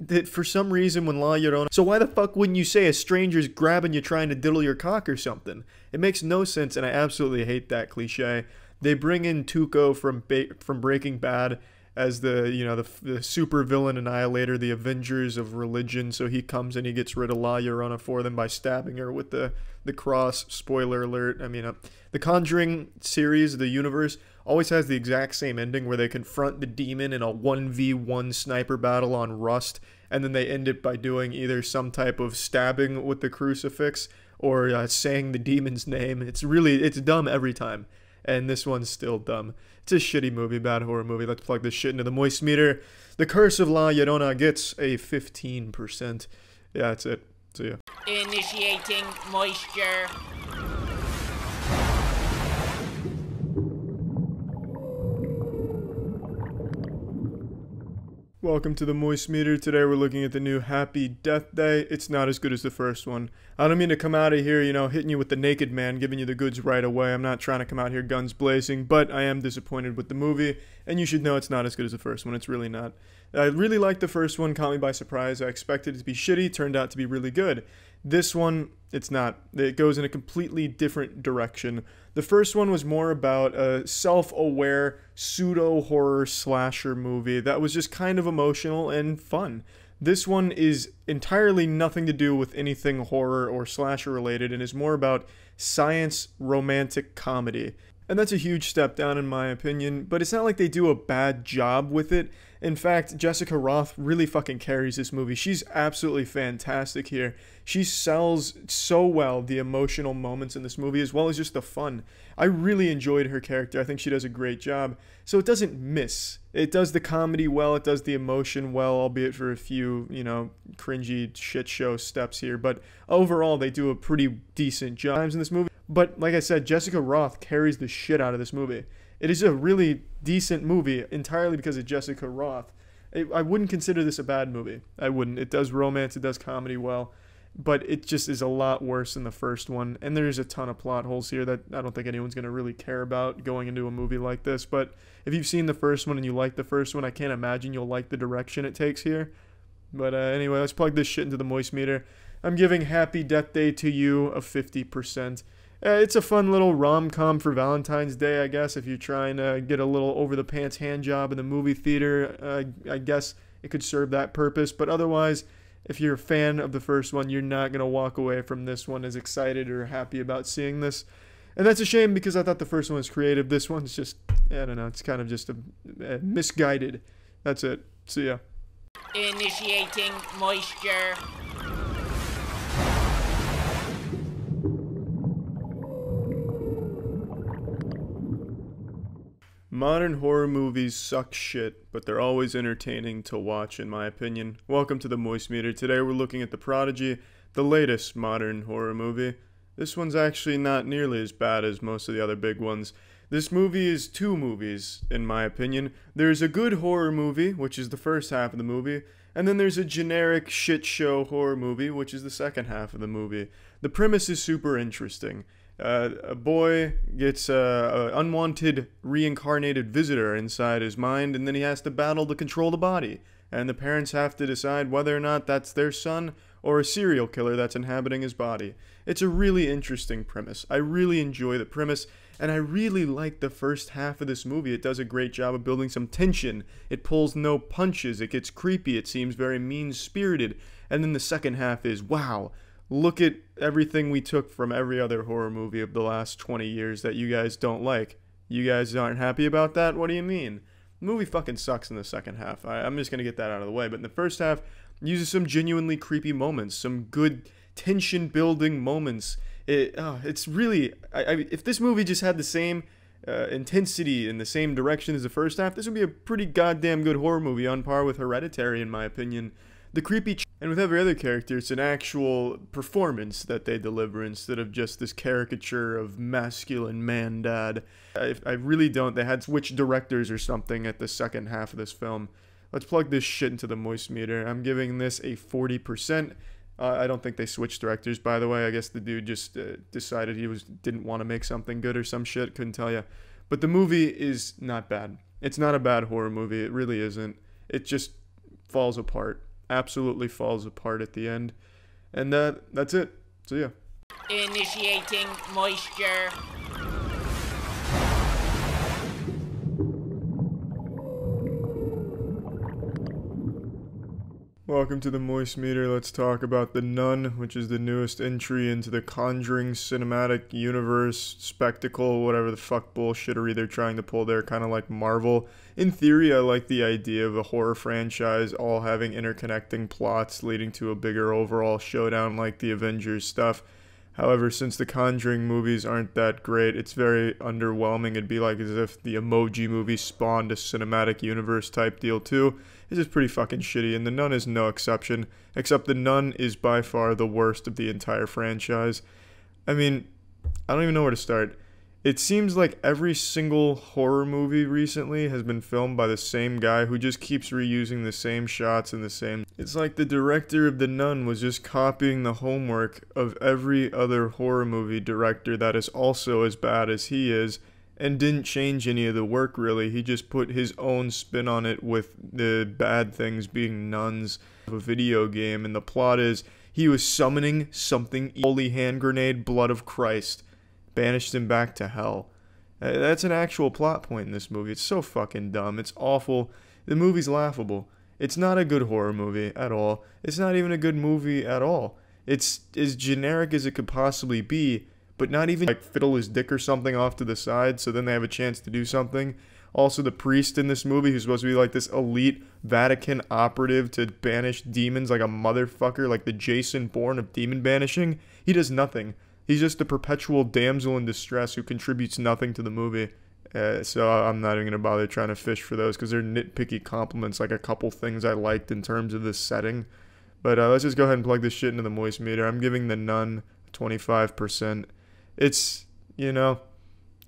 A: that for some reason when La Llorona... So why the fuck wouldn't you say a stranger's grabbing you trying to diddle your cock or something? It makes no sense, and I absolutely hate that cliche. They bring in Tuco from Breaking Bad, as the super villain annihilator, the Avengers of religion. So he comes and he gets rid of La Llorona for them by stabbing her with the cross. Spoiler alert. I mean, the Conjuring series, the universe, always has the exact same ending where they confront the demon in a 1v1 sniper battle on Rust, and then they end it by doing either some type of stabbing with the crucifix or saying the demon's name. It's dumb every time. And this one's still dumb. It's a shitty movie, bad horror movie. Let's plug this shit into the moist meter. The Curse of La Llorona gets a 15%. Yeah, that's it. See ya.
B: Initiating moisture.
A: Welcome to the Moist Meter. Today we're looking at the new Happy Death Day. It's not as good as the first one. I don't mean to come out of here, hitting you with the naked man, giving you the goods right away. I'm not trying to come out here guns blazing, but I am disappointed with the movie, and you should know it's not as good as the first one. It's really not. I really liked the first one, caught me by surprise. I expected it to be shitty, turned out to be really good. This one, it's not. It goes in a completely different direction. The first one was more about a self-aware pseudo-horror slasher movie that was just kind of emotional and fun. This one is entirely nothing to do with anything horror or slasher related and is more about science romantic comedy. And that's a huge step down in my opinion, but it's not like they do a bad job with it. In fact, Jessica Rothe really fucking carries this movie. She's absolutely fantastic here. She sells so well the emotional moments in this movie as well as just the fun. I really enjoyed her character. I think she does a great job. So it doesn't miss. It does the comedy well, it does the emotion well, albeit for a few, cringy shit show steps here. But overall, they do a pretty decent job in this movie. But like I said, Jessica Rothe carries the shit out of this movie. It is a really decent movie entirely because of Jessica Rothe. I wouldn't consider this a bad movie. I wouldn't. It does romance, it does comedy well, but it just is a lot worse than the first one. And there's a ton of plot holes here that I don't think anyone's going to really care about going into a movie like this. But if you've seen the first one and you like the first one, I can't imagine you'll like the direction it takes here. But anyway, let's plug this shit into the moist meter. I'm giving Happy Death Day to You a 50%. It's a fun little rom-com for Valentine's Day, I guess. If you're trying to get a little over-the-pants hand job in the movie theater, I guess it could serve that purpose. But otherwise, if you're a fan of the first one, you're not going to walk away from this one as excited or happy about seeing this. And that's a shame because I thought the first one was creative. This one's just, I don't know, it's kind of just a misguided. That's it. See ya.
B: Initiating moisture.
A: Modern horror movies suck shit, but they're always entertaining to watch in my opinion. Welcome to the Moist Meter. Today we're looking at the Prodigy, the latest modern horror movie. This one's actually not nearly as bad as most of the other big ones. This movie is two movies, in my opinion. There's a good horror movie, which is the first half of the movie, and then there's a generic shit show horror movie, which is the second half of the movie. The premise is super interesting. A boy gets an unwanted reincarnated visitor inside his mind, and then he has to battle to control the body. And the parents have to decide whether or not that's their son or a serial killer that's inhabiting his body. It's a really interesting premise. I really enjoy the premise, and I really like the first half of this movie. It does a great job of building some tension. It pulls no punches. It gets creepy. It seems very mean-spirited. And then the second half is, wow, look at everything we took from every other horror movie of the last 20 years that you guys don't like. You guys aren't happy about that? What do you mean? The movie fucking sucks in the second half. I'm just going to get that out of the way. But in the first half, it uses some genuinely creepy moments, some good tension-building moments. It's really... if this movie just had the same intensity in the same direction as the first half, this would be a pretty goddamn good horror movie on par with Hereditary, in my opinion. The creepy... And with every other character, it's an actual performance that they deliver instead of just this caricature of masculine man-dad. I really don't. They had switched directors or something at the second half of this film. Let's plug this shit into the moist meter. I'm giving this a 40%. I don't think they switched directors, by the way. I guess the dude just decided he didn't want to make something good or some shit. Couldn't tell you. But the movie is not bad. It's not a bad horror movie. It really isn't. It just falls apart. Absolutely falls apart at the end. And that's it. See ya.
B: Initiating moisture.
A: Welcome to the Moist Meter. Let's talk about The Nun, which is the newest entry into the Conjuring cinematic universe, spectacle, whatever the fuck bullshittery they're trying to pull there, kind of like Marvel. In theory, I like the idea of a horror franchise all having interconnecting plots leading to a bigger overall showdown like the Avengers stuff. However, since the Conjuring movies aren't that great, it's very underwhelming. It'd be like as if the Emoji movie spawned a cinematic universe type deal too. It's just pretty fucking shitty, and The Nun is no exception, except The Nun is by far the worst of the entire franchise. I mean, I don't even know where to start. It seems like every single horror movie recently has been filmed by the same guy who just keeps reusing the same shots and the same... It's like the director of The Nun was just copying the homework of every other horror movie director that is also as bad as he is, and didn't change any of the work really. He just put his own spin on it with the bad things being nuns of a video game, and the plot is he was summoning something, holy hand grenade, blood of Christ, banished him back to hell. That's an actual plot point in this movie. It's so fucking dumb. It's awful. The movie's laughable. It's not a good horror movie at all. It's not even a good movie at all. It's as generic as it could possibly be, but not even like fiddle his dick or something off to the side so then they have a chance to do something. Also, the priest in this movie, who's supposed to be like this elite Vatican operative to banish demons like a motherfucker, like the Jason Bourne of demon banishing, he does nothing. He's just a perpetual damsel in distress who contributes nothing to the movie. So I'm not even going to bother trying to fish for those because they're nitpicky compliments, like a couple things I liked in terms of this setting. But let's just go ahead and plug this shit into the Moist Meter. I'm giving The Nun 25%. It's, you know,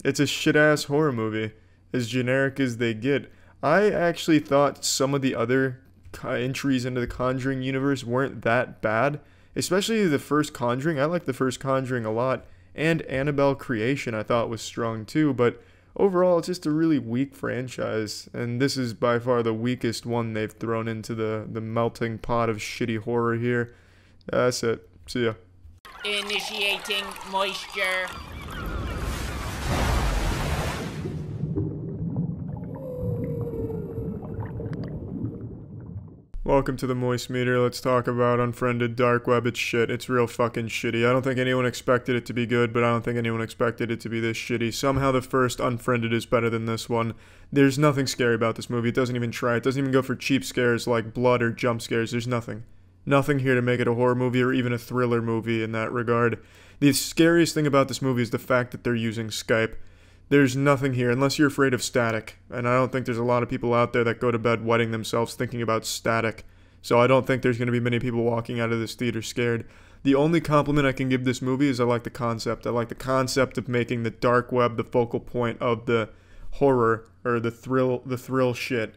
A: it's a shit-ass horror movie, as generic as they get. I actually thought some of the other entries into the Conjuring universe weren't that bad. Especially the first Conjuring. I like the first Conjuring a lot. And Annabelle Creation I thought was strong too. But overall, it's just a really weak franchise. And this is by far the weakest one they've thrown into the melting pot of shitty horror here. That's it. See ya.
B: Initiating moisture.
A: Welcome to the Moist Meter. Let's talk about Unfriended Dark Web. It's shit. It's real fucking shitty. I don't think anyone expected it to be good, but I don't think anyone expected it to be this shitty. Somehow the first Unfriended is better than this one. There's nothing scary about this movie. It doesn't even try. It doesn't even go for cheap scares like blood or jump scares. There's nothing. Nothing here to make it a horror movie or even a thriller movie in that regard. The scariest thing about this movie is the fact that they're using Skype. There's nothing here, unless you're afraid of static. And I don't think there's a lot of people out there that go to bed wetting themselves thinking about static. So I don't think there's going to be many people walking out of this theater scared. The only compliment I can give this movie is I like the concept. I like the concept of making the dark web the focal point of the horror, or the thrill shit.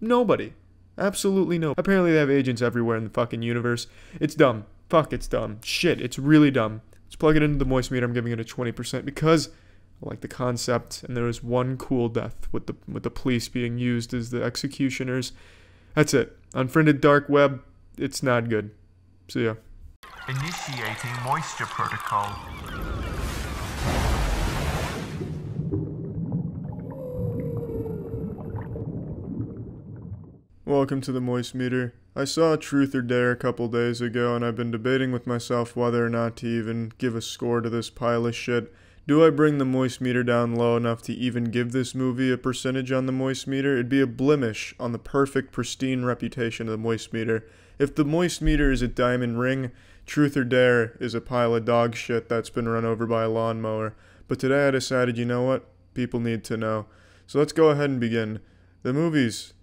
A: Nobody. Absolutely no. Apparently they have agents everywhere in the fucking universe. It's dumb. Fuck, it's dumb. Shit, it's really dumb. Let's plug it into the Moist Meter. I'm giving it a 20% because I like the concept, and there was one cool death with the police being used as the executioners. That's it. Unfriended Dark Web, it's not good. See ya.
C: Initiating moisture protocol.
A: Welcome to the Moist Meter. I saw Truth or Dare a couple days ago, and I've been debating with myself whether or not to even give a score to this pile of shit. Do I bring the Moist Meter down low enough to even give this movie a percentage on the Moist Meter? It'd be a blemish on the perfect, pristine reputation of the Moist Meter. If the Moist Meter is a diamond ring, Truth or Dare is a pile of dog shit that's been run over by a lawnmower. But today I decided, you know what? People need to know. So let's go ahead and begin. The movie's...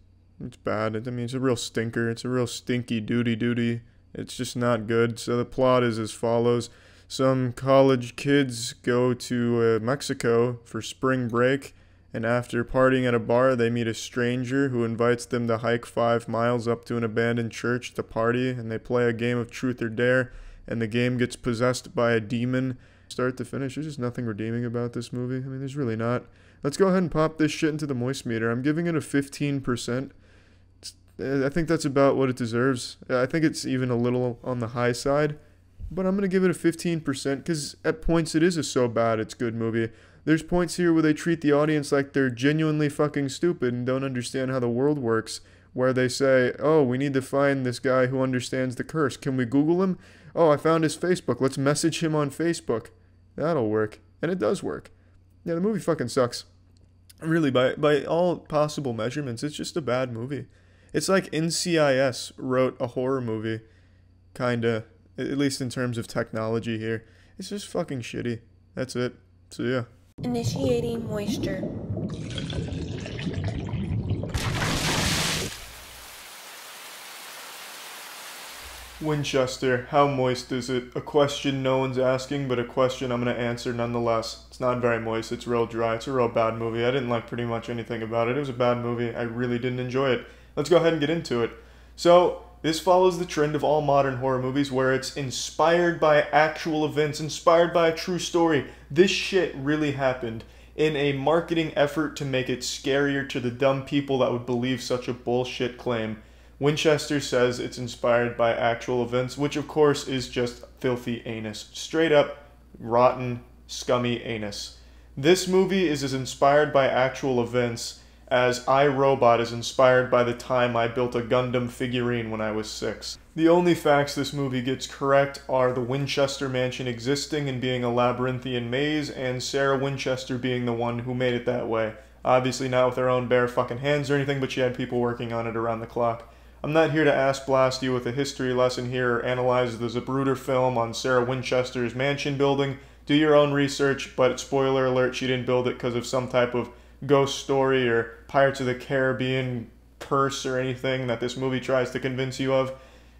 A: it's bad. I mean, it's a real stinker. It's a real stinky duty. It's just not good. So the plot is as follows. Some college kids go to Mexico for spring break, and after partying at a bar, they meet a stranger who invites them to hike 5 miles up to an abandoned church to party, and they play a game of Truth or Dare, and the game gets possessed by a demon. Start to finish, there's just nothing redeeming about this movie. I mean, there's really not. Let's go ahead and pop this shit into the Moist Meter. I'm giving it a 15%. I think that's about what it deserves. I think it's even a little on the high side. But I'm going to give it a 15% because at points it is a so bad it's good movie. There's points here where they treat the audience like they're genuinely fucking stupid and don't understand how the world works, where they say, oh, we need to find this guy who understands the curse. Can we Google him? Oh, I found his Facebook. Let's message him on Facebook. That'll work. And it does work. Yeah, the movie fucking sucks. Really, by all possible measurements, it's just a bad movie. It's like NCIS wrote a horror movie, kinda, at least in terms of technology here. It's just fucking shitty. That's it. So yeah.
D: Initiating moisture.
A: Winchester, how moist is it? A question no one's asking, but a question I'm gonna answer nonetheless. It's not very moist, it's real dry, it's a real bad movie. I didn't like pretty much anything about it. It was a bad movie, I really didn't enjoy it. Let's go ahead and get into it. So, this follows the trend of all modern horror movies where it's inspired by actual events, inspired by a true story. This shit really happened in a marketing effort to make it scarier to the dumb people that would believe such a bullshit claim. Winchester says it's inspired by actual events, which of course is just filthy anus. Straight up, rotten, scummy anus. This movie is as inspired by actual events as I, Robot is inspired by the time I built a Gundam figurine when I was 6. The only facts this movie gets correct are the Winchester mansion existing and being a labyrinthian maze, and Sarah Winchester being the one who made it that way. Obviously not with her own bare fucking hands or anything, but she had people working on it around the clock. I'm not here to ass blast you with a history lesson here or analyze the Zapruder film on Sarah Winchester's mansion building. Do your own research, but spoiler alert, she didn't build it because of some type of ghost story or Pirates of the Caribbean curse or anything that this movie tries to convince you of.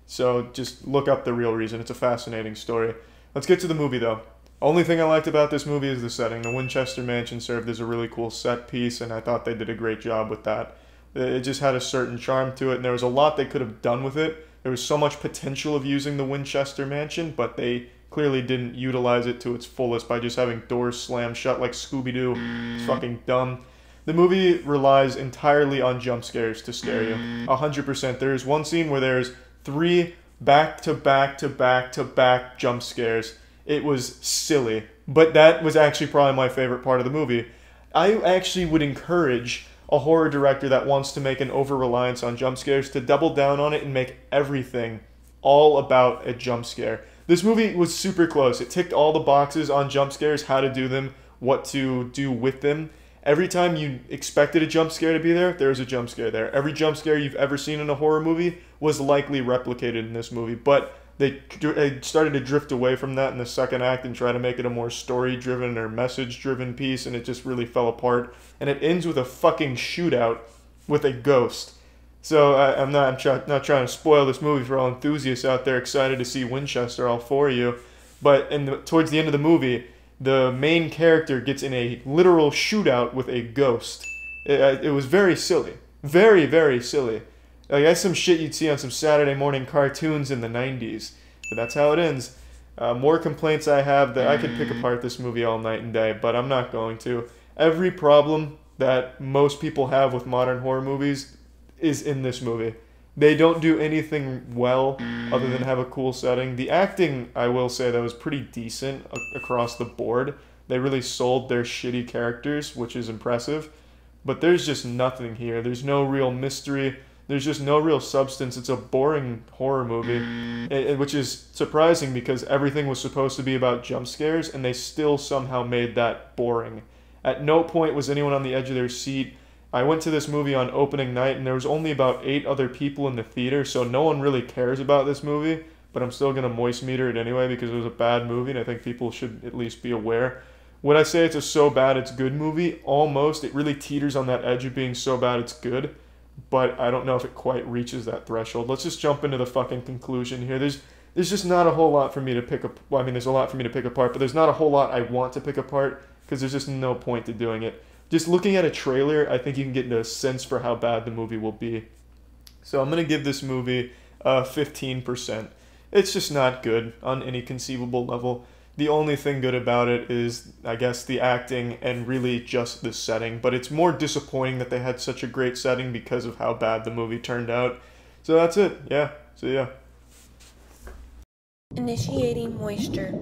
A: So just look up the real reason. It's a fascinating story. Let's get to the movie though. Only thing I liked about this movie is the setting. The Winchester mansion served as a really cool set piece, and I thought they did a great job with that. It just had a certain charm to it, and there was a lot they could have done with it. There was so much potential of using the Winchester mansion, but they clearly didn't utilize it to its fullest by just having doors slammed shut like Scooby-Doo. It's fucking dumb. The movie relies entirely on jump scares to scare you. 100%. There's one scene where there's 3 back-to-back-to-back-to-back jump scares. It was silly, but that was actually probably my favorite part of the movie. I actually would encourage a horror director that wants to make an over-reliance on jump scares to double down on it and make everything all about a jump scare. This movie was super close. It ticked all the boxes on jump scares, how to do them, what to do with them. Every time you expected a jump scare to be there, there was a jump scare there. Every jump scare you've ever seen in a horror movie was likely replicated in this movie, but they started to drift away from that in the second act and try to make it a more story-driven or message-driven piece, and it just really fell apart. And it ends with a fucking shootout with a ghost. So I'm not trying to spoil this movie for all enthusiasts out there excited to see Winchester, all for you. But towards the end of the movie, the main character gets in a literal shootout with a ghost. It was very silly. Very, very silly. Like, that's some shit you'd see on some Saturday morning cartoons in the 90s. But that's how it ends. More complaints I have that I could pick apart this movie all night and day, but I'm not going to. Every problem that most people have with modern horror movies is in this movie. They don't do anything well other than have a cool setting. The acting, I will say, that was pretty decent across the board. They really sold their shitty characters, which is impressive. But there's just nothing here. There's no real mystery. There's just no real substance. It's a boring horror movie, which is surprising because everything was supposed to be about jump scares, and they still somehow made that boring. At no point was anyone on the edge of their seat. I went to this movie on opening night, and there was only about 8 other people in the theater, so no one really cares about this movie, but I'm still going to moist meter it anyway because it was a bad movie, and I think people should at least be aware. Would I say it's a so bad it's good movie? Almost. It really teeters on that edge of being so bad it's good, but I don't know if it quite reaches that threshold. Let's just jump into the fucking conclusion here. There's just not a whole lot for me to pick up. Well, I mean, there's a lot for me to pick apart, but there's not a whole lot I want to pick apart because there's just no point to doing it. Just looking at a trailer, I think you can get a sense for how bad the movie will be. So I'm going to give this movie 15%. It's just not good on any conceivable level. The only thing good about it is, I guess, the acting and really just the setting. But it's more disappointing that they had such a great setting because of how bad the movie turned out. So that's it. Yeah. So yeah.
D: Initiating moisture.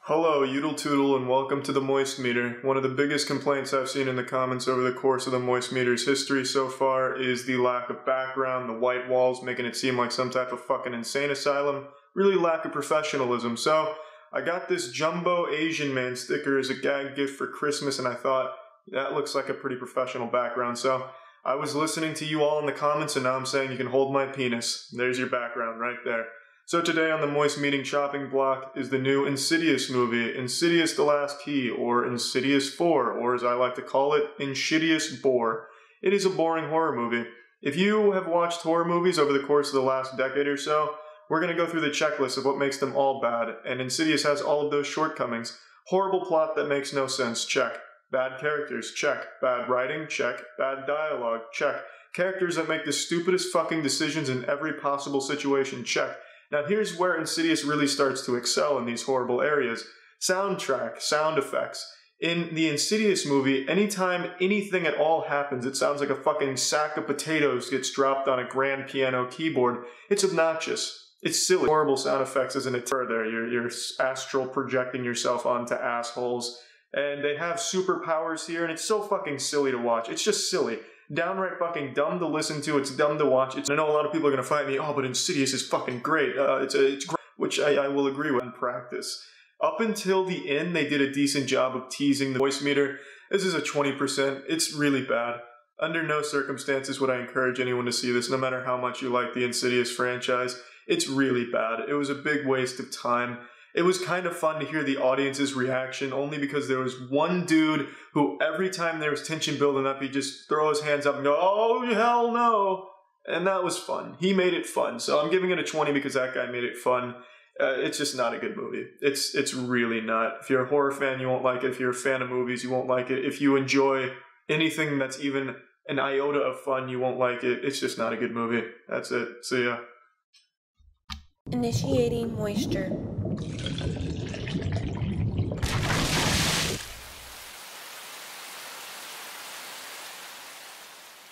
A: Hello, Yoodle Toodle, and welcome to the Moist Meter. One of the biggest complaints I've seen in the comments over the course of the Moist Meter's history so far is the lack of background, the white walls making it seem like some type of fucking insane asylum, really lack of professionalism. So, I got this jumbo Asian man sticker as a gag gift for Christmas, and I thought, that looks like a pretty professional background. So, I was listening to you all in the comments, and now I'm saying you can hold my penis. There's your background right there. So today on the Moist Meeting chopping block is the new Insidious movie, Insidious the Last Key, or Insidious 4, or as I like to call it, Insidious Bore. It is a boring horror movie. If you have watched horror movies over the course of the last decade or so, we're going to go through the checklist of what makes them all bad, and Insidious has all of those shortcomings. Horrible plot that makes no sense, check. Bad characters, check. Bad writing, check. Bad dialogue, check. Characters that make the stupidest fucking decisions in every possible situation, check. Now here's where Insidious really starts to excel in these horrible areas. Soundtrack, sound effects. In the Insidious movie, anytime anything at all happens, it sounds like a fucking sack of potatoes gets dropped on a grand piano keyboard. It's obnoxious. It's silly. Horrible sound effects isn't it there. You're astral projecting yourself onto assholes. And they have superpowers here, and it's so fucking silly to watch. It's just silly. Downright fucking dumb to listen to, it's dumb to watch. I know a lot of people are gonna fight me, oh, but Insidious is fucking great. It's great, which I will agree with in practice. Up until the end, they did a decent job of teasing the voice meter. This is a 20%. It's really bad. Under no circumstances would I encourage anyone to see this, no matter how much you like the Insidious franchise. It's really bad. It was a big waste of time. It was kind of fun to hear the audience's reaction, only because there was one dude who every time there was tension building up, he'd just throw his hands up and go, oh, hell no. And that was fun. He made it fun. So I'm giving it a 20 because that guy made it fun. It's just not a good movie. It's really not. If you're a horror fan, you won't like it. If you're a fan of movies, you won't like it. If you enjoy anything that's even an iota of fun, you won't like it. It's just not a good movie. That's it. See ya.
D: Initiating moisture.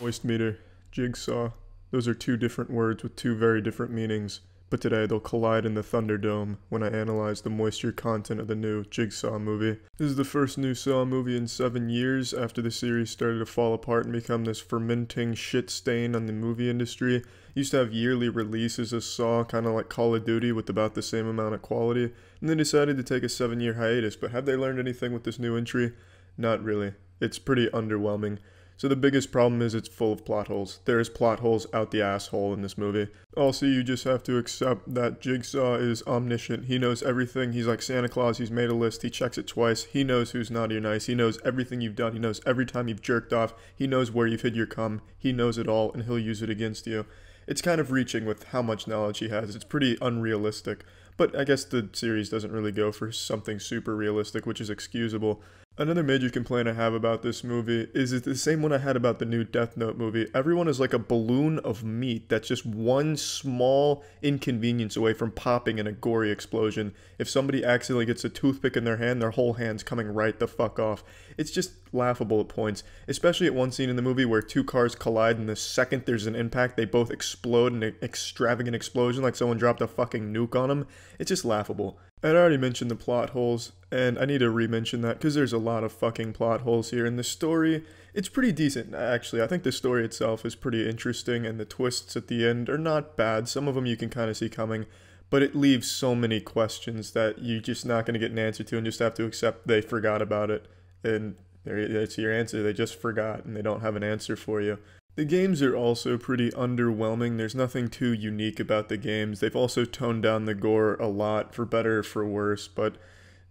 A: Moist meter, Jigsaw. Those are two different words with two very different meanings, but today they'll collide in the Thunderdome when I analyze the moisture content of the new Jigsaw movie. This is the first new Saw movie in 7 years after the series started to fall apart and become this fermenting shit stain on the movie industry. Used to have yearly releases of Saw, kind of like Call of Duty, with about the same amount of quality, and they decided to take a 7-year hiatus, but have they learned anything with this new entry? Not really. It's pretty underwhelming. So the biggest problem is it's full of plot holes. There's plot holes out the asshole in this movie. Also, you just have to accept that Jigsaw is omniscient. He knows everything. He's like Santa Claus. He's made a list. He checks it twice. He knows who's naughty or nice. He knows everything you've done. He knows every time you've jerked off. He knows where you've hid your cum. He knows it all, and he'll use it against you. It's kind of reaching with how much knowledge he has. It's pretty unrealistic. But I guess the series doesn't really go for something super realistic, which is excusable. Another major complaint I have about this movie is it's the same one I had about the new Death Note movie. Everyone is like a balloon of meat that's just one small inconvenience away from popping in a gory explosion. If somebody accidentally gets a toothpick in their hand, their whole hand's coming right the fuck off. It's just laughable at points, especially at one scene in the movie where two cars collide and the second there's an impact, they both explode in an extravagant explosion like someone dropped a fucking nuke on them. It's just laughable. I'd already mentioned the plot holes, and I need to re-mention that because there's a lot of fucking plot holes here. And the story, it's pretty decent, actually. I think the story itself is pretty interesting, and the twists at the end are not bad. Some of them you can kind of see coming, but it leaves so many questions that you're just not going to get an answer to and just have to accept they forgot about it. And that's your answer. They just forgot, and they don't have an answer for you. The games are also pretty underwhelming. There's nothing too unique about the games. They've also toned down the gore a lot, for better or for worse, but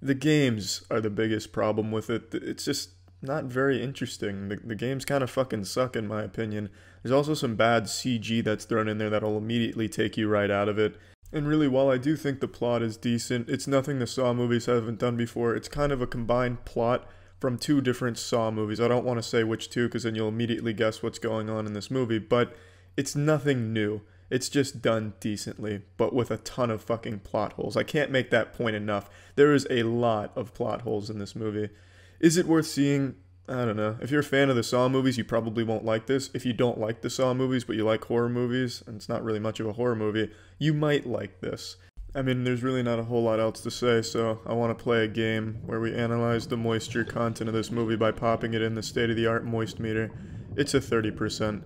A: the games are the biggest problem with it. It's just not very interesting. The games kind of fucking suck in my opinion. There's also some bad CG that's thrown in there that'll immediately take you right out of it. And really, while I do think the plot is decent, it's nothing the Saw movies haven't done before. It's kind of a combined plot from two different Saw movies. I don't want to say which two because then you'll immediately guess what's going on in this movie, but it's nothing new. It's just done decently, but with a ton of fucking plot holes. I can't make that point enough. There is a lot of plot holes in this movie. Is it worth seeing? I don't know. If you're a fan of the Saw movies, you probably won't like this. If you don't like the Saw movies, but you like horror movies, and it's not really much of a horror movie, you might like this. I mean, there's really not a whole lot else to say, so I want to play a game where we analyze the moisture content of this movie by popping it in the state-of-the-art moist meter. It's a 30%.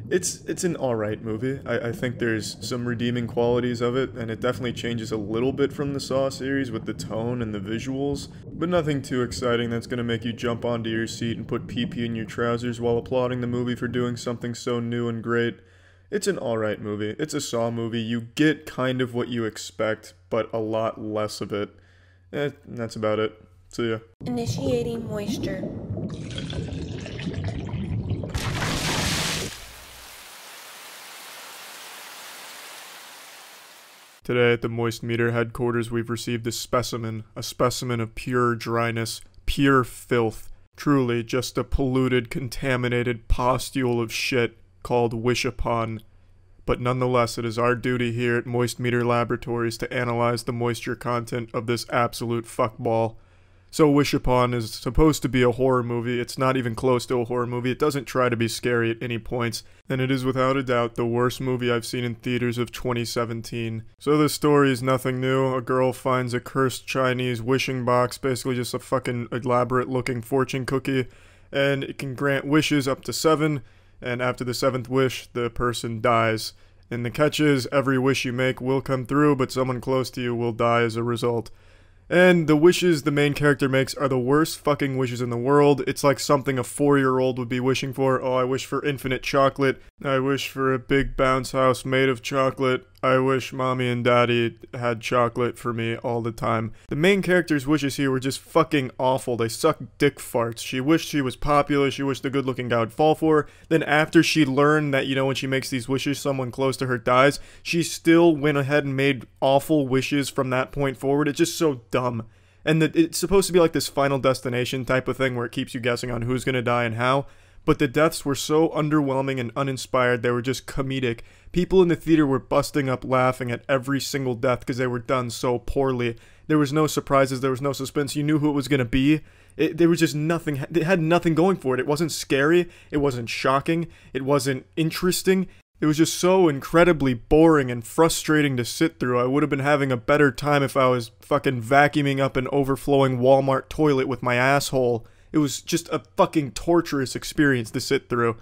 A: It's an alright movie. I think there's some redeeming qualities of it, and it definitely changes a little bit from the Saw series with the tone and the visuals, but nothing too exciting that's gonna make you jump onto your seat and put pee-pee in your trousers while applauding the movie for doing something so new and great. It's an alright movie. It's a Saw movie. You get kind of what you expect, but a lot less of it. That's about it. See ya.
D: Initiating moisture.
A: Today at the Moist Meter headquarters, we've received a specimen of pure dryness, pure filth. Truly, just a polluted, contaminated pustule of shit called Wish Upon. But nonetheless, it is our duty here at Moist Meter Laboratories to analyze the moisture content of this absolute fuckball. So Wish Upon is supposed to be a horror movie. It's not even close to a horror movie. It doesn't try to be scary at any points. And it is without a doubt the worst movie I've seen in theaters of 2017. So the story is nothing new. A girl finds a cursed Chinese wishing box, basically just a fucking elaborate looking fortune cookie. And it can grant wishes up to 7. And after the 7th wish, the person dies. And the catch is, every wish you make will come through, but someone close to you will die as a result. And the wishes the main character makes are the worst fucking wishes in the world. It's like something a 4-year-old would be wishing for. Oh, I wish for infinite chocolate. I wish for a big bounce house made of chocolate. I wish mommy and daddy had chocolate for me all the time. The main character's wishes here were just fucking awful. They suck dick farts. She wished she was popular. She wished the good-looking guy would fall for her. Then after she learned that, you know, when she makes these wishes, someone close to her dies, she still went ahead and made awful wishes from that point forward. It's just so dumb. And it's supposed to be like this Final Destination type of thing where it keeps you guessing on who's gonna die and how. But the deaths were so underwhelming and uninspired, they were just comedic. People in the theater were busting up laughing at every single death because they were done so poorly. There was no surprises, there was no suspense, you knew who it was going to be. There was just nothing, it had nothing going for it. It wasn't scary, it wasn't shocking, it wasn't interesting. It was just so incredibly boring and frustrating to sit through. I would have been having a better time if I was fucking vacuuming up an overflowing Walmart toilet with my asshole. It was just a fucking torturous experience to sit through.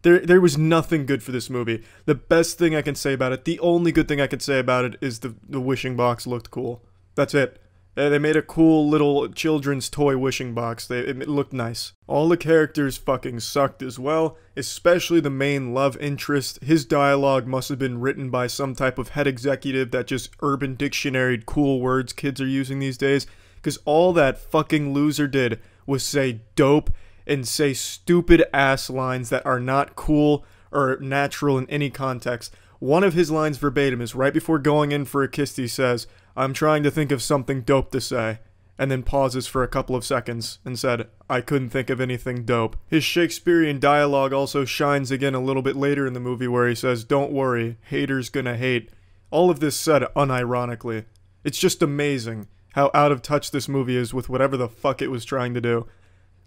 A: There was nothing good for this movie. The best thing I can say about it, the only good thing I can say about it is the wishing box looked cool. That's it. They made a cool little children's toy wishing box. It looked nice. All the characters fucking sucked as well, especially the main love interest. His dialogue must have been written by some type of head executive that just Urban Dictionary'd cool words kids are using these days. Because all that fucking loser did was say dope and say stupid ass lines that are not cool or natural in any context. One of his lines verbatim is right before going in for a kiss. He says, "I'm trying to think of something dope to say," and then pauses for a couple of seconds and said, "I couldn't think of anything dope." His Shakespearean dialogue also shines again a little bit later in the movie where he says, "Don't worry, haters gonna hate." All of this said unironically. It's just amazing how out of touch this movie is with whatever the fuck it was trying to do.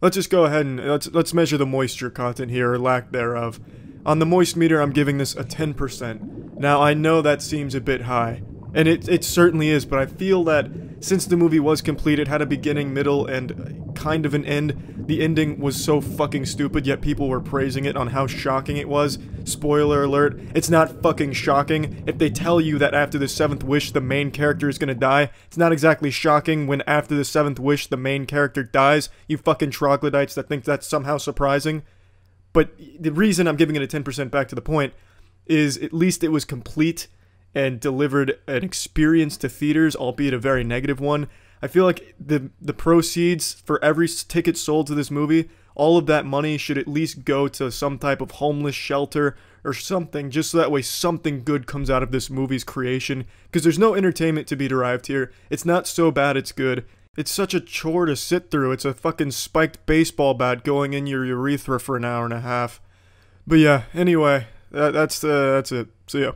A: Let's just go ahead and let's measure the moisture content here, or lack thereof. On the moist meter, I'm giving this a 10%. Now, I know that seems a bit high, and it certainly is, but I feel that since the movie was complete, it had a beginning, middle, and kind of an end. The ending was so fucking stupid, yet people were praising it on how shocking it was. Spoiler alert, it's not fucking shocking. If they tell you that after the 7th wish the main character is gonna die, it's not exactly shocking when after the 7th wish the main character dies, you fucking troglodytes that think that's somehow surprising. But the reason I'm giving it a 10%, back to the point, is at least it was complete and delivered an experience to theaters, albeit a very negative one. I feel like the proceeds for every ticket sold to this movie, all of that money should at least go to some type of homeless shelter or something, just so that way something good comes out of this movie's creation, because there's no entertainment to be derived here. It's not so bad it's good. It's such a chore to sit through. It's a fucking spiked baseball bat going in your urethra for an hour and a half. But yeah, anyway, that's it. See ya.